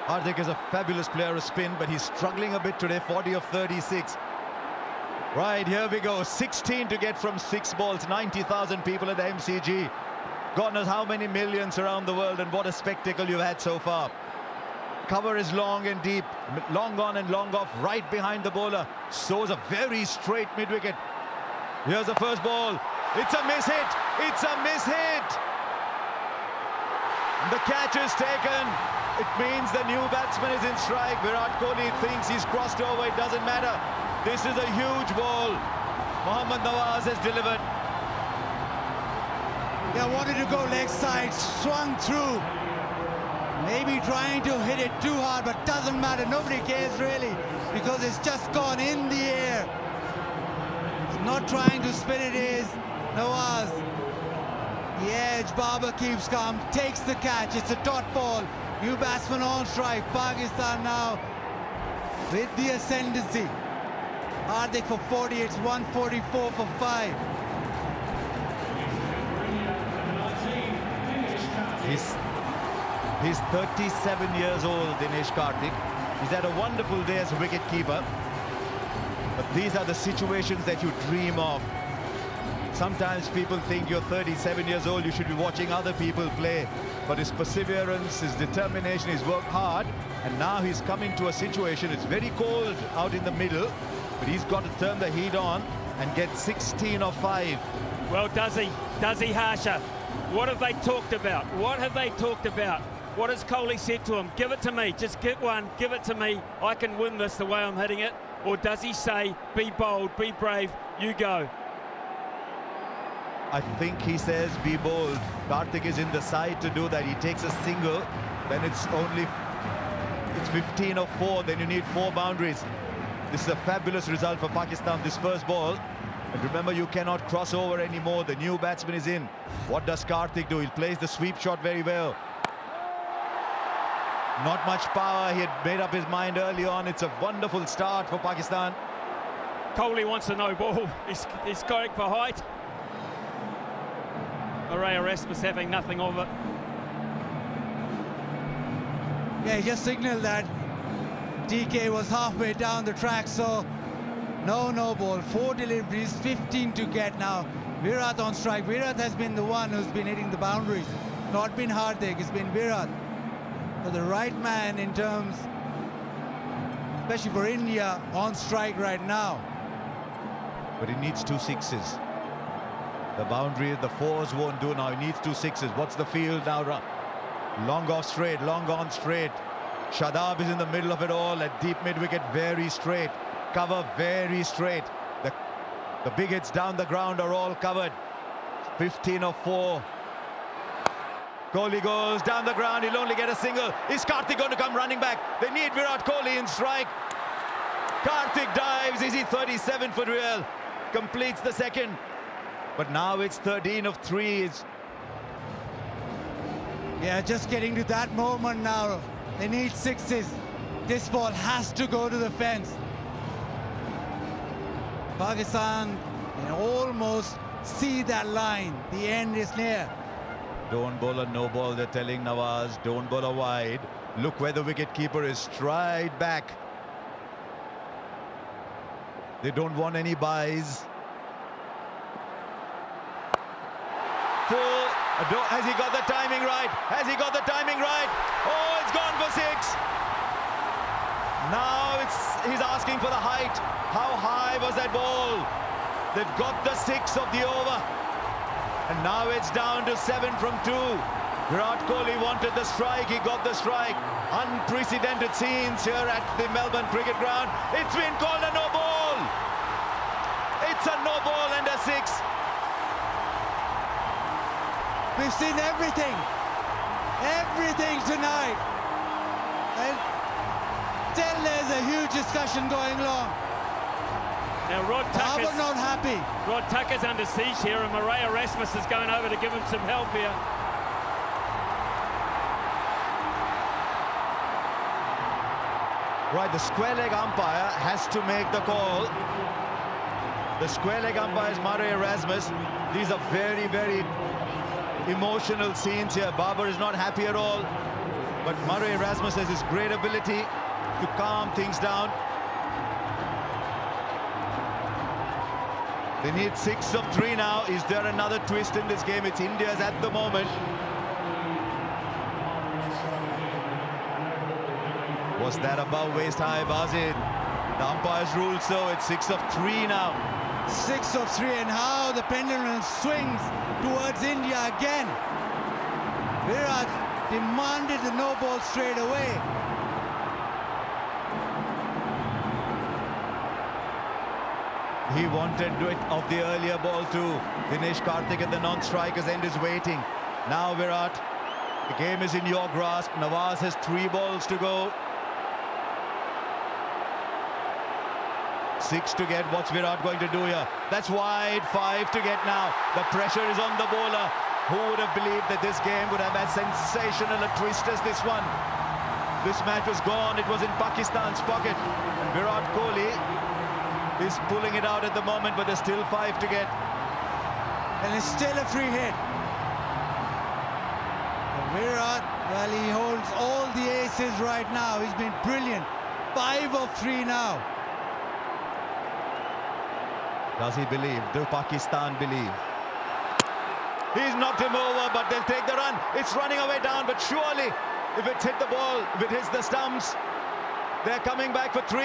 Hardik is a fabulous player of spin, but he's struggling a bit today. 40 of 36. Right, here we go. 16 to get from 6 balls. 90,000 people at the MCG. God knows how many millions around the world, and what a spectacle you've had so far. Cover is long and deep, long on and long off, right behind the bowler. Sows a very straight mid-wicket. Here's the first ball. It's a miss hit. It's a miss hit. The catch is taken. It means the new batsman is in strike. Virat Kohli thinks he's crossed over. It doesn't matter. This is a huge ball. Mohammad Nawaz has delivered. Yeah, wanted to go leg side, swung through. Maybe trying to hit it too hard, but doesn't matter. Nobody cares really, because it's just gone in the air. It's not trying to spin it is Nawaz. The edge, Babar keeps calm, takes the catch. It's a dot ball. New batsman on strike. Pakistan now with the ascendancy. Hardik for 40, it's 144 for 5. He's 37 years old, Dinesh Karthik. He's had a wonderful day as a wicket-keeper. But these are the situations that you dream of. Sometimes people think you're 37 years old, you should be watching other people play. But his perseverance, his determination, he's worked hard. And now he's coming to a situation, it's very cold out in the middle, but he's got to turn the heat on and get 16 or 5. Well, does he? Does he, Harsha? What have they talked about? What have they talked about? What has Kohli said to him? Give it to me. Just get one. Give it to me. I can win this the way I'm hitting it. Or does he say, be bold, be brave, you go? I think he says be bold. Karthik is in the side to do that. He takes a single, then it's 15 or 4, then you need 4 boundaries. This is a fabulous result for Pakistan, this first ball. And remember, you cannot cross over anymore. The new batsman is in. What does Karthik do? He plays the sweep shot very well. Not much power. He had made up his mind early on. It's a wonderful start for Pakistan. Kohli wants a no ball. He's going for height. Erasmus having nothing of it. Yeah, he just signaled that DK was halfway down the track, so no ball. 4 deliveries, 15 to get now. Virat on strike. Virat has been the one who's been hitting the boundaries. Not been Hardik, it's been Virat. So the right man in terms, especially for India, on strike right now. But he needs 2 sixes. The boundary, the 4s won't do now. He needs 2 sixes. What's the field now? Long off straight, long on straight. Shadab is in the middle of it all at deep mid-wicket, very straight. Cover very straight. The big hits down the ground are all covered. 15 or 4. Kohli goes down the ground, he'll only get a single. Is Karthik going to come running back? They need Virat Kohli in strike. Karthik dives, is he 37 for real? Completes the second. But now it's 13 of 3. Yeah, just getting to that moment now. They need 6s. This ball has to go to the fence. Pakistan can almost see that line. The end is near. Don't bowl a no ball, they're telling Nawaz. Don't bowl a wide. Look where the wicketkeeper is, stride back. They don't want any buys. Full. Has he got the timing right? Has he got the timing right? Oh, it's gone for 6. Now he's asking for the height. How high was that ball? They've got the 6 of the over. And now it's down to 7 from 2. Virat Kohli wanted the strike, he got the strike. Unprecedented scenes here at the Melbourne Cricket Ground. It's been called a no ball. It's a no ball and a 6. We've seen everything tonight. And still there's a huge discussion going along. Now Rod Tucker's not happy. Rod Tucker's under siege here, and Erasmus is going over to give him some help here. Right, the square leg umpire has to make the call. The square leg umpire is Erasmus. These are very, very emotional scenes here. Babar is not happy at all. But Erasmus has his great ability to calm things down. They need 6 of 3 now. Is there another twist in this game? It's India's at the moment. Was that above waist high, Bazid? The umpires ruled so. It's 6 of 3 now. 6 of 3, and how the pendulum swings towards India again. Virat demanded the no ball straight away. He wanted it of the earlier ball too. Dinesh Karthik at the non-strikers end is waiting. Now Virat, the game is in your grasp. Nawaz has 3 balls to go. 6 to get. What's Virat going to do here? That's wide. 5 to get now. The pressure is on the bowler. Who would have believed that this game would have as sensational a twist as this one? This match was gone. It was in Pakistan's pocket. And Virat Kohli is pulling it out at the moment, but there's still 5 to get. And it's still a free hit. And Virat, well, he holds all the aces right now. He's been brilliant. 5 of 3 now. Does he believe? Do Pakistan believe? He's knocked him over, but they'll take the run. It's running away down, but surely if it's hit the ball, if it hits the stumps, they're coming back for 3.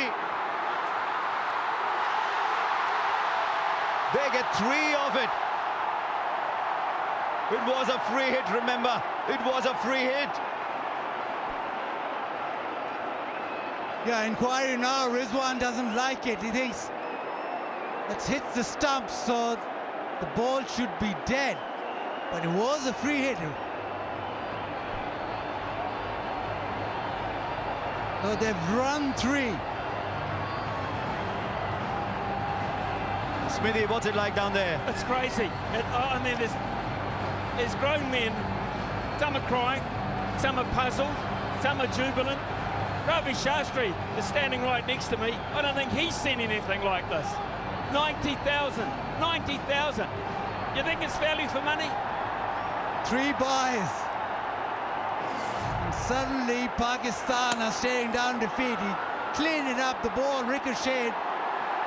They get 3 of it. It was a free hit, remember. It was a free hit. Yeah, inquiry now. Rizwan doesn't like it. He thinks it hits the stump, so the ball should be dead. But it was a free hit. So they've run 3. Smithy, what's it like down there? It's crazy. I mean, there's grown men. Some are crying, some are puzzled, some are jubilant. Ravi Shastri is standing right next to me. I don't think he's seen anything like this. 90,000, 90,000. You think it's value for money? 3 buys. And suddenly Pakistan are staring down defeat. He cleaned it up, the ball ricocheted,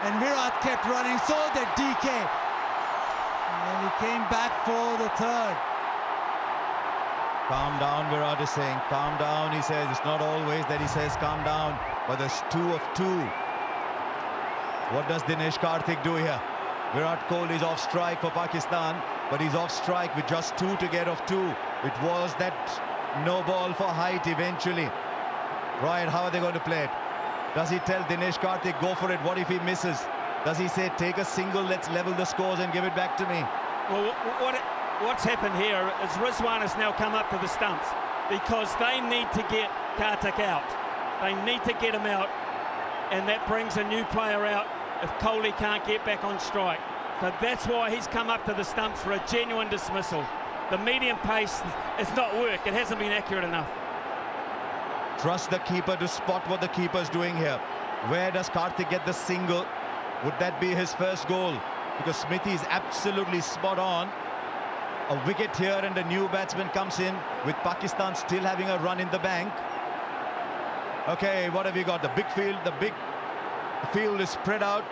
and Virat kept running, so did DK. And he came back for the 3rd. Calm down, Virat is saying. Calm down, he says. It's not always that he says calm down, but there's 2 of 2. What does Dinesh Karthik do here? Virat Kohli is off strike for Pakistan, but he's off strike with just 2 to get off 2. It was that no ball for height eventually. Right, how are they going to play it? Does he tell Dinesh Karthik, go for it? What if he misses? Does he say, take a single, let's level the scores and give it back to me? Well, what's happened here is Rizwan has now come up to the stumps because they need to get Karthik out. They need to get him out, and that brings a new player out if Kohli can't get back on strike. So that's why he's come up to the stumps for a genuine dismissal. The medium pace has not worked. It hasn't been accurate enough. Trust the keeper to spot what the keeper's doing here. Where does Karthik get the single? Would that be his first goal? Because Smithy is absolutely spot on. A wicket here and a new batsman comes in with Pakistan still having a run in the bank. Okay, what have you got? The big field is spread out.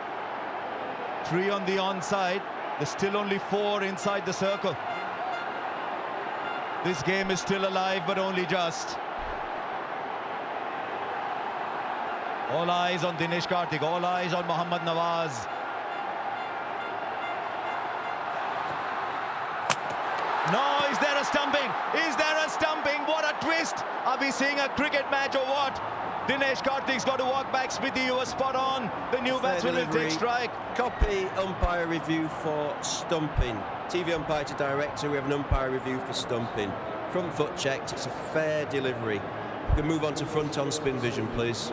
3 on the onside. There's still only 4 inside the circle. This game is still alive, but only just. All eyes on Dinesh Karthik, all eyes on Mohammad Nawaz. No, is there a stumping? Is there a stumping? What a twist! Are we seeing a cricket match or what? Dinesh Karthik's got to walk back. Smithy, you were spot on. The new batsman will take strike. Copy umpire review for stumping. TV umpire to director, we have an umpire review for stumping. Front foot checked, it's a fair delivery. We can move on to front on spin vision, please.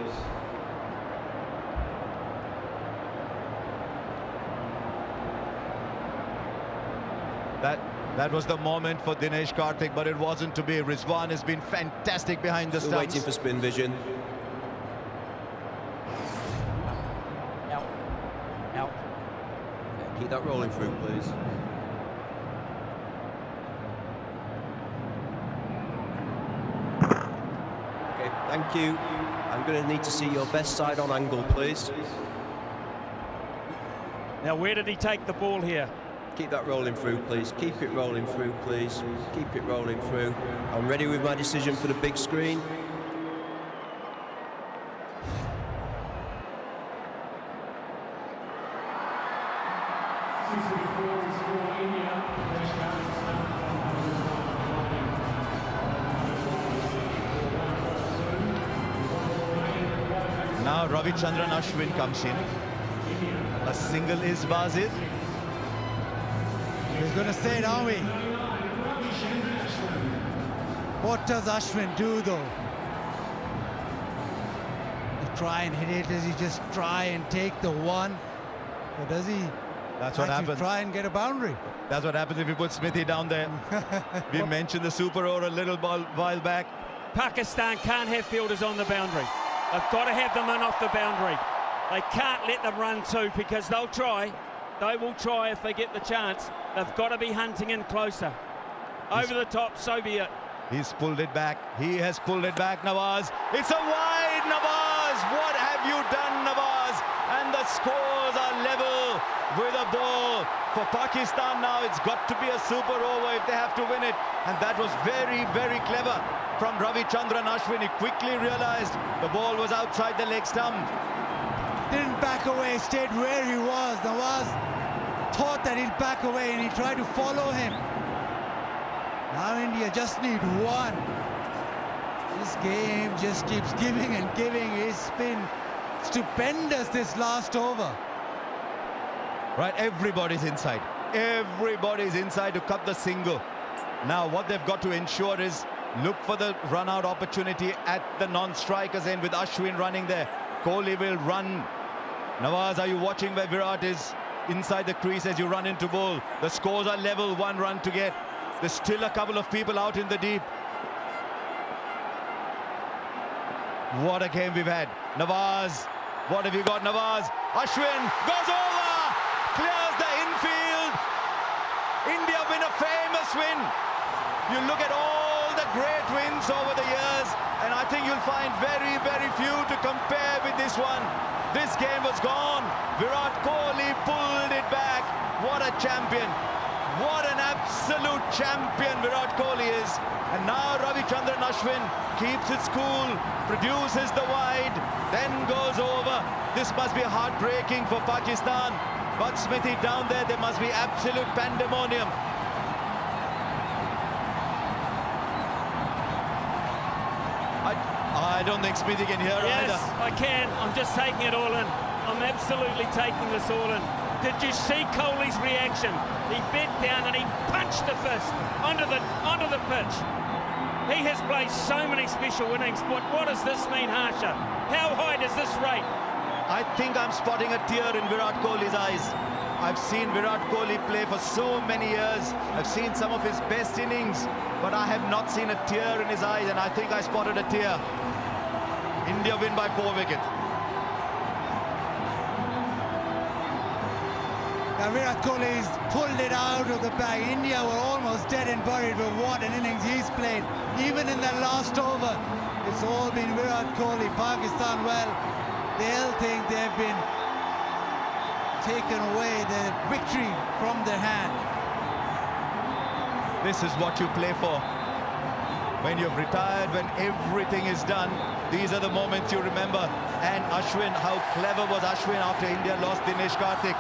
That was the moment for Dinesh Karthik, but it wasn't to be. Rizwan has been fantastic behind the stumps. Waiting for spin vision. Out. Okay, keep that rolling through, please. Okay, thank you. I'm going to need to see your best side on angle, please. Now, where did he take the ball here? Keep that rolling through, please. Keep it rolling through, please. Keep it rolling through. I'm ready with my decision for the big screen. Now Ravichandran Ashwin comes in. A single is Bazir. He's going to say it, aren't we? What does Ashwin do, though? You try and hit it. Does he just try and take the 1? Or does he That's what happens. try and get a boundary? That's what happens if you put Smithy down there. We mentioned the super over a little while back. Pakistan can't have fielders on the boundary. They've got to have them in off the boundary. They can't let them run too, because they'll try. They will try if they get the chance. They've got to be hunting in closer. Over the top, so be it. He's pulled it back. He has pulled it back, Nawaz. It's a wide, Nawaz. What have you done, Nawaz? And the the scores are level with a ball. For Pakistan now, it's got to be a super over if they have to win it. And that was very, very clever from Ravichandran Ashwin. He quickly realized the ball was outside the leg stump. Didn't back away, stayed where he was. Nawaz thought that he'd back away and he tried to follow him. Now India just need one. This game just keeps giving and giving. It's been stupendous this last over. Right, everybody's inside. Everybody's inside to cut the single. Now what they've got to ensure is look for the run-out opportunity at the non-strikers end with Ashwin running there. Kohli will run. Nawaz, are you watching where Virat is inside the crease as you run into bowl? The scores are level, 1 run to get. There's still a couple of people out in the deep. What a game we've had. Nawaz, what have you got, Nawaz? Ashwin goes over, clears the infield. India win a famous win. You look at all the great wins over the years, and I think you'll find very, very few to compare with this one. This game was gone. Virat Kohli pulled it back. What a champion. What an absolute champion Virat Kohli is. And now Ravichandran Ashwin keeps it cool, produces the wide, then goes over. This must be heartbreaking for Pakistan. But Smithy, down there must be absolute pandemonium. I don't think Smithy can hear either. Yes, I can. I'm just taking it all in. I'm absolutely taking this all in. Did you see Kohli's reaction? He bent down and he punched the fist onto the pitch. He has played so many special innings, but what does this mean, Harsha? How high does this rate? I think I'm spotting a tear in Virat Kohli's eyes. I've seen Virat Kohli play for so many years. I've seen some of his best innings, but I have not seen a tear in his eyes, and I think I spotted a tear. India win by 4 wickets. Now Virat Kohli's pulled it out of the bag. India were almost dead and buried, but what an innings he's played. Even in that last over, it's all been Virat Kohli. Pakistan, well, they'll think they've been taken away the victory from their hand. This is what you play for. When you've retired, when everything is done, these are the moments you remember. And Ashwin, how clever was Ashwin after India lost Dinesh Karthik.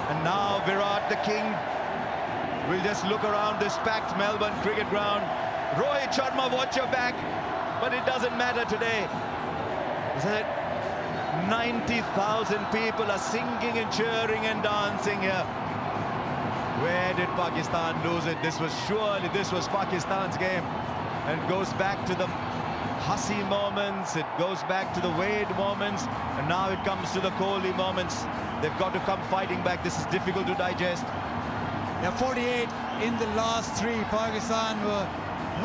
And now Virat, the king, will just look around this packed Melbourne cricket ground. Rohit Sharma, watch your back. But it doesn't matter today. Is it? 90,000 people are singing and cheering and dancing here. Where did Pakistan lose it? This was Pakistan's game. And it goes back to the Hussey moments, it goes back to the Wade moments, and now it comes to the Kohli moments. They've got to come fighting back. This is difficult to digest. Yeah, 48 in the last 3. Pakistan were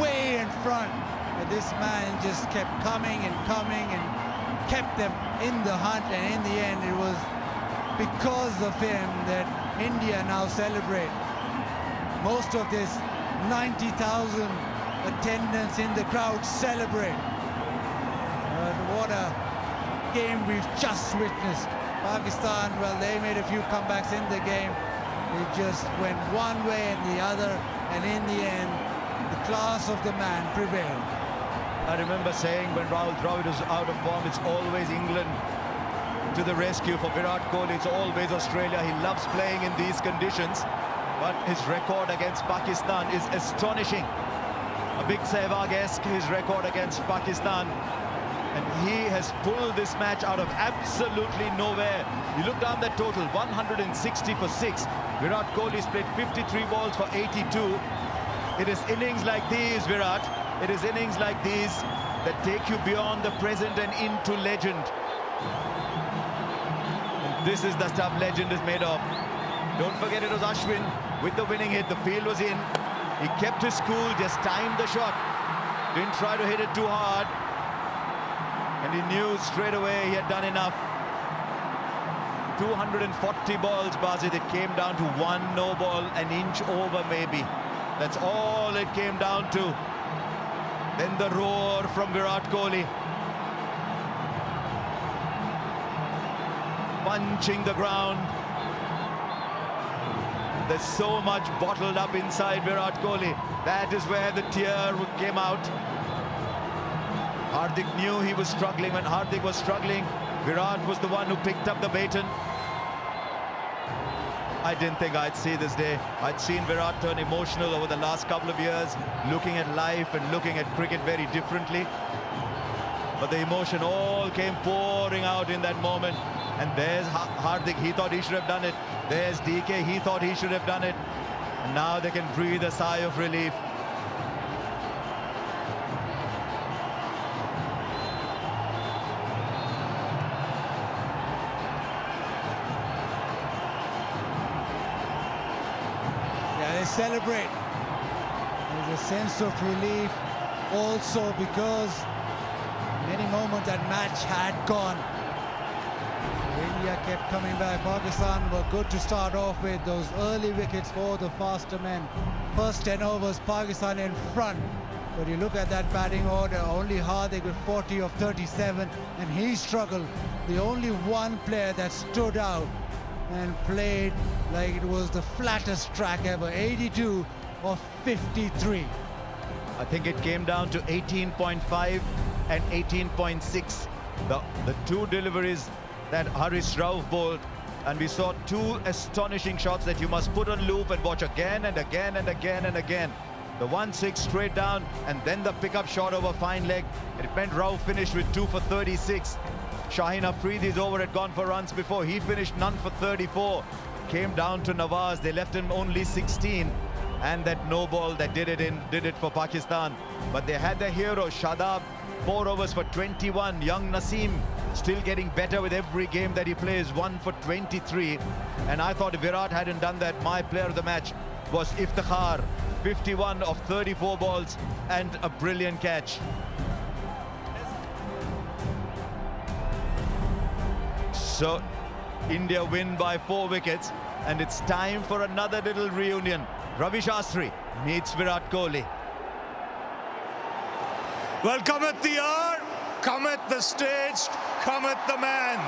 way in front, but this man just kept coming and coming and kept them in the hunt, and in the end it was because of him that India now celebrate. Most of this 90,000 attendance in the crowd celebrate. But what a game we've just witnessed. Pakistan, well, they made a few comebacks in the game. It just went one way and the other, and in the end, the class of the man prevailed. I remember saying when Rahul Dravid is out of form, it's always England to the rescue. For Virat Kohli, it's always Australia. He loves playing in these conditions, but his record against Pakistan is astonishing. A big Sehwag-esque, his record against Pakistan. And he has pulled this match out of absolutely nowhere. You look down that total, 160 for 6. Virat Kohli's played 53 balls for 82. It is innings like these, Virat. It is innings like these that take you beyond the present and into legend. And this is the stuff legend is made of. Don't forget it was Ashwin with the winning hit. The field was in. He kept his cool, just timed the shot. Didn't try to hit it too hard. And he knew straight away he had done enough. 240 balls, Bazid. It came down to 1 no ball, an inch over maybe. That's all it came down to. Then the roar from Virat Kohli. punching the ground. There's so much bottled up inside Virat Kohli. That is where the tear came out. Hardik knew he was struggling. When Hardik was struggling, Virat was the one who picked up the baton. I didn't think I'd see this day. I'd seen Virat turn emotional over the last couple of years, looking at life and looking at cricket very differently. But the emotion all came pouring out in that moment. And there's Hardik, he thought he should have done it. There's DK, he thought he should have done it. And now they can breathe a sigh of relief. They celebrate. There's a sense of relief also because many moments that match had gone. India kept coming back. Pakistan were good to start off with. Those early wickets for the faster men. First 10 overs, Pakistan in front. But you look at that batting order, only Hardik with 40 of 37, and he struggled. The only one player that stood out and played like it was the flattest track ever, 82 of 53. I think it came down to 18.5 and 18.6. The two deliveries that Harish Rauf bowled, and we saw two astonishing shots that you must put on loop and watch again and again and again and again. The 1-6 straight down, and then the pickup shot over fine leg. It meant Rauf finished with 2 for 36. Shaheen Afridi's over had gone for runs before. He finished none for 34. Came down to Nawaz. They left him only 16. And that no ball that did it for Pakistan. But they had their hero, Shadab, 4 overs for 21. Young Naseem still getting better with every game that he plays, 1 for 23. And I thought if Virat hadn't done that, my player of the match was Iftikhar, 51 of 34 balls and a brilliant catch. So India win by 4 wickets, and it's time for another little reunion. Ravi Shastri meets Virat Kohli. Well, cometh the hour, cometh the stage, cometh the man.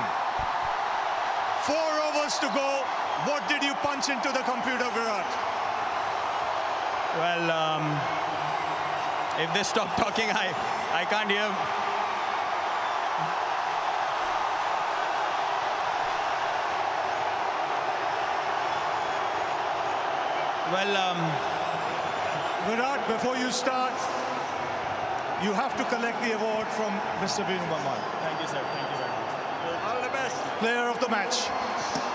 4 overs to go. What did you punch into the computer, Virat? Well, if they stop talking, I can't hear. Well, Virat, before you start, you have to collect the award from Mr. Venu Maman. Thank you, sir. Thank you very much. All the best. Player of the match.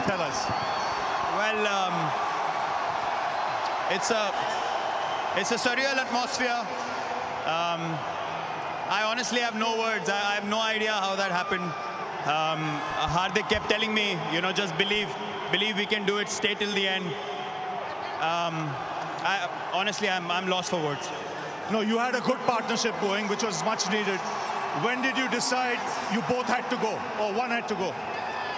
Tell us. Well, it's a surreal atmosphere. I honestly have no words. I have no idea how that happened. Hardik kept telling me, you know, just believe we can do it, stay till the end. Honestly, I'm lost for words. No, you had a good partnership going, which was much needed. When did you decide you both had to go, or one had to go?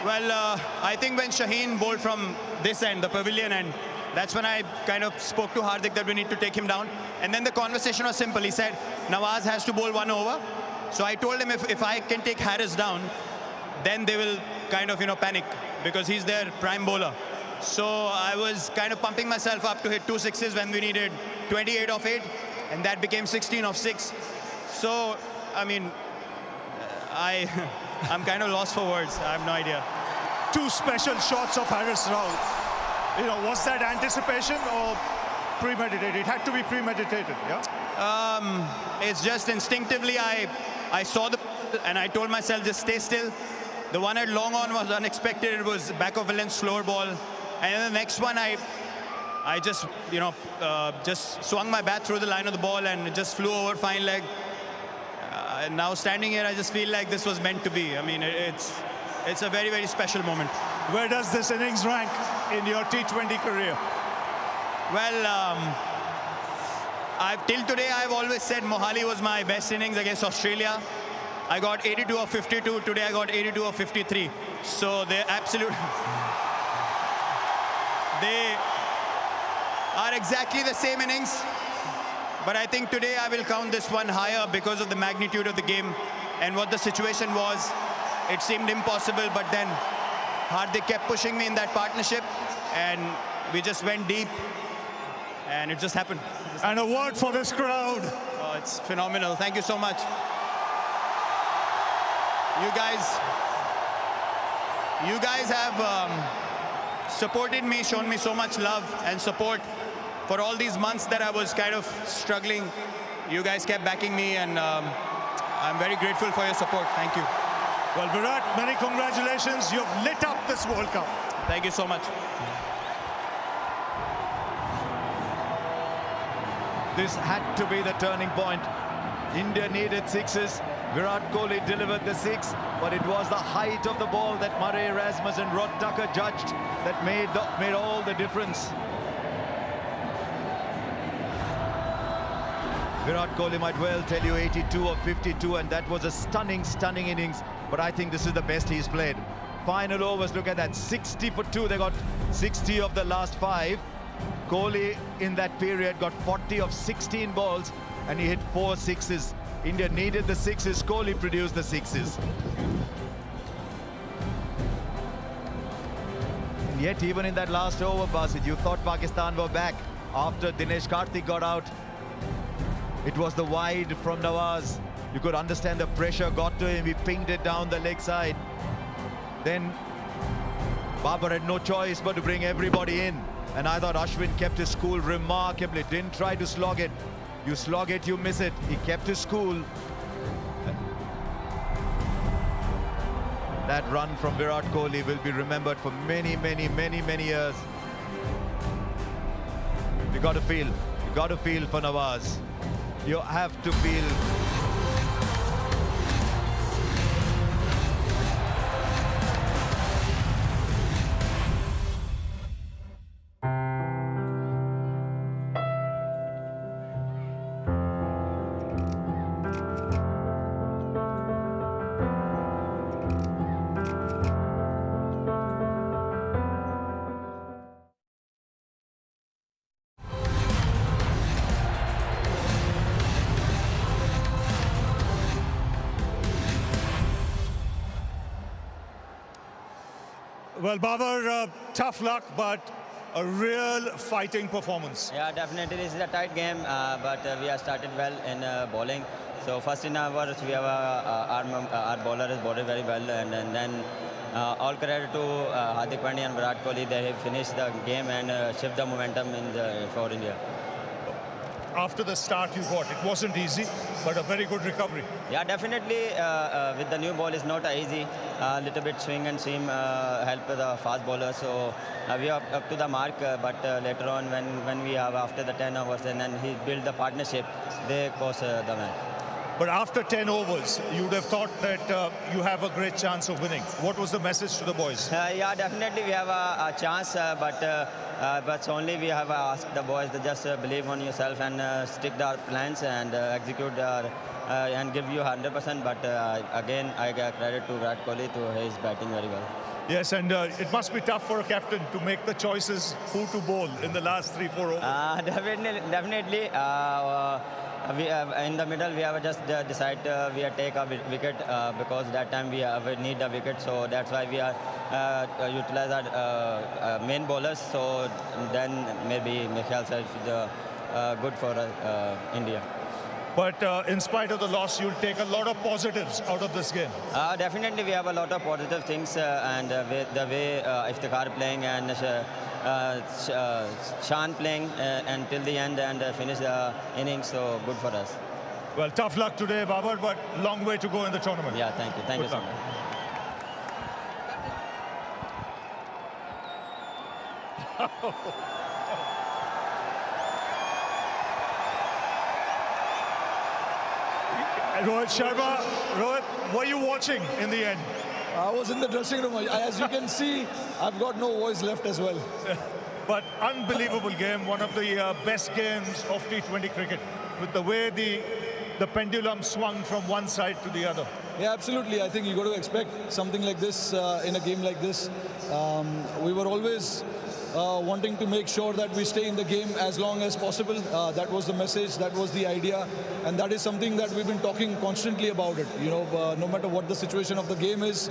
Well, I think when Shaheen bowled from this end, the pavilion end, that's when I kind of spoke to Hardik that we need to take him down. And then the conversation was simple. He said, Nawaz has to bowl 1 over. So I told him if I can take Harris down, then they will kind of, you know, panic because he's their prime bowler. So I was kind of pumping myself up to hit 2 sixes when we needed 28 of 8, and that became 16 of 6. So, I mean, I'm kind of lost for words. I have no idea. 2 special shots of Harish Rauf. You know, was that anticipation or premeditated? It had to be premeditated, yeah? It's just instinctively I saw the and I told myself just stay still. The one at long on was unexpected. It was back of Villain's slower ball. And then the next one, I just, you know, just swung my bat through the line of the ball and it just flew over fine leg. And now standing here, I just feel like this was meant to be. I mean, it's a very, very special moment. Where does this innings rank in your T20 career? Well, till today, I've always said Mohali was my best innings against Australia. I got 82 of 52. Today, I got 82 of 53. So they're absolute. They are exactly the same innings. But I think today I will count this one higher because of the magnitude of the game and what the situation was. It seemed impossible, but then Hardik kept pushing me in that partnership, and we just went deep, and it just happened. And a word for this crowd. Oh, it's phenomenal. Thank you so much. You guys have supported me, shown me so much love and support for all these months that I was kind of struggling. You guys kept backing me, and I'm very grateful for your support. Thank you. Well, Virat, many congratulations. You've lit up this World Cup. Thank you so much. This had to be the turning point. India needed sixes. Virat Kohli delivered the six, but it was the height of the ball that Murray Erasmus and Rod Tucker judged that made all the difference. Virat Kohli might well tell you 82 or 52, and that was a stunning innings, but I think this is the best he's played. Final overs, look at that, 60 for 2. They got 60 of the last 5. Kohli in that period got 40 of 16 balls, and he hit 4 sixes. India needed the sixes. Kohli produced the sixes. And yet, even in that last over, Basit, you thought Pakistan were back. After Dinesh Karthik got out, it was the wide from Nawaz. You could understand the pressure got to him. He pinged it down the leg side. Then Babar had no choice but to bring everybody in. And I thought Ashwin kept his cool remarkably. Didn't try to slog it. You slog it, you miss it. He kept his cool. That run from Virat Kohli will be remembered for many years. You got to feel for Nawaz. You have to feel. Well, Babar, tough luck, but a real fighting performance. Yeah, definitely. This is a tight game, but we have started well in bowling. So first in hours, we have our bowler has bowled very well, and then all credit to Hardik Pandya and Virat Kohli. They have finished the game and shift the momentum for India. After the start you got, it wasn't easy, but a very good recovery. Yeah, definitely. With the new ball, it's not easy. A little bit swing and seam help the fast bowler. So we are up to the mark. But later on, when we have after the 10 overs, and then he built the partnership, they cost the match. But after 10 overs, you would have thought that you have a great chance of winning. What was the message to the boys? Yeah, definitely we have a chance, but only we have asked the boys to just believe on yourself and stick to our plans and execute and give you 100%. But again, I give credit to Virat Kohli to his batting very well. Yes, and it must be tough for a captain to make the choices who to bowl in the last 3-4 overs. Definitely. In the middle, we have just decided we take a wicket because that time we need a wicket. So that's why we are utilize our main bowlers. So then maybe Michael said good for India. But in spite of the loss, you'll take a lot of positives out of this game. Definitely, we have a lot of positive things, and the way Iftikhar playing and Shan playing until the end and finish the innings, so good for us. Well, tough luck today, Babar, but long way to go in the tournament. Yeah, thank you. Thank you so much. Rohit Sharma, Rohit, were you watching in the end? I was in the dressing room. As you can see, I've got no voice left as well. But unbelievable game, one of the best games of T20 cricket, with the way the pendulum swung from one side to the other. Yeah, absolutely. I think you got to expect something like this in a game like this. We were always wanting to make sure that we stay in the game as long as possible. That was the message, that was the idea, and that is something that we've been talking constantly about it. You know, no matter what the situation of the game is,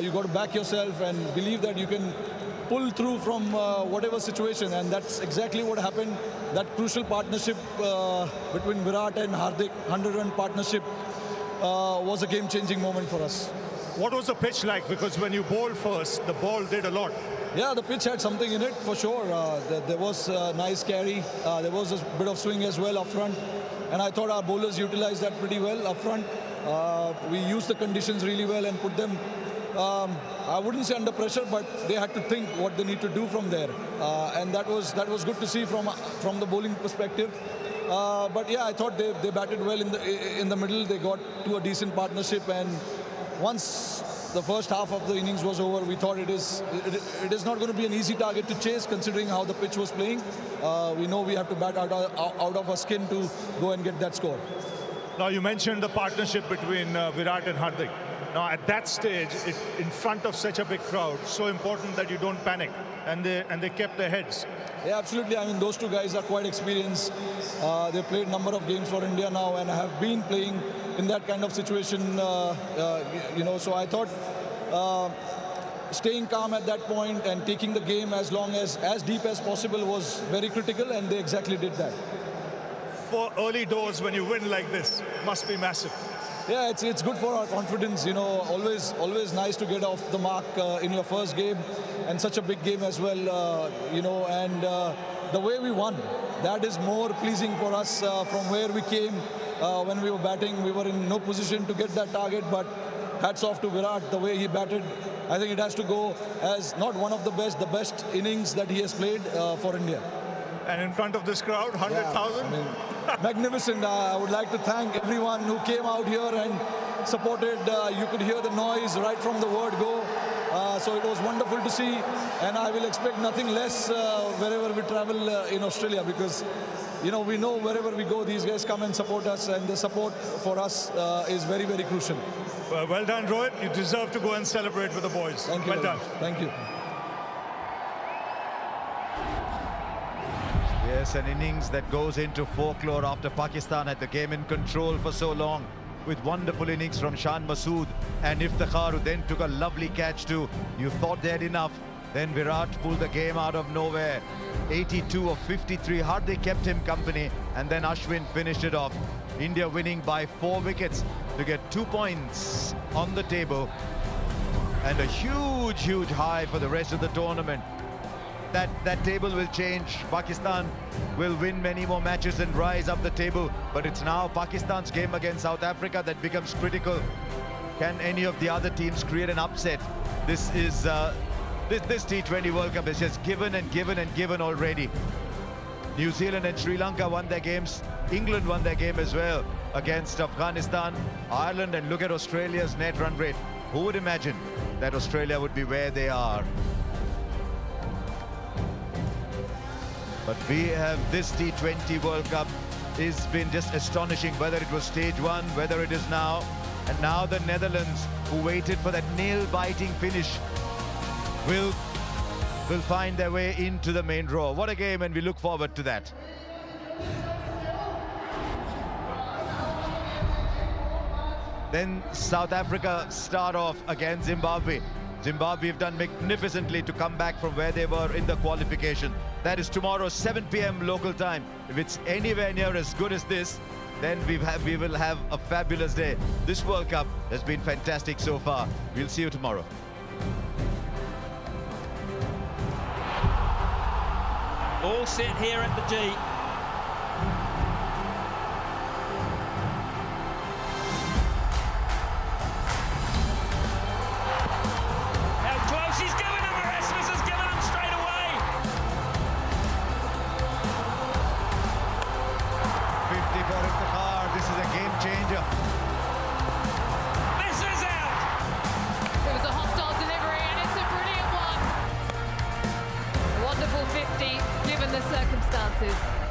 you got to back yourself and believe that you can pull through from whatever situation, and that's exactly what happened. That crucial partnership between Virat and Hardik, 100-run partnership, was a game-changing moment for us. What was the pitch like? Because when you bowled first, the ball did a lot. Yeah, the pitch had something in it for sure. There was a nice carry. There was a bit of swing as well up front. And I thought our bowlers utilized that pretty well up front. We used the conditions really well and put them, I wouldn't say under pressure, but they had to think what they need to do from there. And that was good to see from the bowling perspective. But yeah, I thought they batted well in the middle. They got to a decent partnership, and once the first half of the innings was over, we thought it is not going to be an easy target to chase, considering how the pitch was playing. We know we have to bat out of our skin to go and get that score. Now, you mentioned the partnership between Virat and Hardik. Now, at that stage, in front of such a big crowd, so important that you don't panic, and they kept their heads. Yeah, absolutely. I mean, those two guys are quite experienced. They played a number of games for India now and have been playing in that kind of situation, you know. So I thought staying calm at that point and taking the game as deep as possible was very critical, and they exactly did that. For early doors, when you win like this, must be massive. Yeah, it's good for our confidence, you know. Always nice to get off the mark in your first game, and such a big game as well, you know. And the way we won, that is more pleasing for us from where we came. When we were batting, we were in no position to get that target, but hats off to Virat, the way he batted. I think it has to go as not one of the best innings that he has played for India. And in front of this crowd, 100,000? Yeah, I mean, magnificent. I would like to thank everyone who came out here and supported. You could hear the noise right from the word go. So it was wonderful to see, and I will expect nothing less wherever we travel in Australia, because you know, we know wherever we go, these guys come and support us, and the support for us is very, very crucial. Well done, Rohit. You deserve to go and celebrate with the boys. Thank you. Well done. Thank you. Yes, an innings that goes into folklore after Pakistan had the game in control for so long, with wonderful innings from Shan Masood and Iftikhar, who then took a lovely catch too. You thought they had enough. Then Virat pulled the game out of nowhere. 82 of 53, hardly kept him company, and then Ashwin finished it off. India winning by 4 wickets to get 2 points on the table, and a huge high for the rest of the tournament. That table will change. Pakistan will win many more matches and rise up the table, but it's now Pakistan's game against South Africa that becomes critical. Can any of the other teams create an upset? This is this T20 World Cup is just given and given already. New Zealand and Sri Lanka won their games. England won their game as well against Afghanistan, Ireland, and look at Australia's net run rate. Who would imagine that Australia would be where they are? But we have this T20 World Cup has been just astonishing, whether it was stage 1, whether it is now. And now the Netherlands, who waited for that nail-biting finish, will find their way into the main draw. What a game, and we look forward to that. Then South Africa start off against Zimbabwe. Zimbabwe have done magnificently to come back from where they were in the qualification. That is tomorrow, 7 p.m. local time. If it's anywhere near as good as this, then we will have a fabulous day. This World Cup has been fantastic so far. We'll see you tomorrow. All set here at the G. How close he's given him. Erasmus has given him straight away. 50 for Iftikhar. This is a game changer. This is out. It was a hostile delivery, and it's a brilliant one. Wonderful 50, given the circumstances.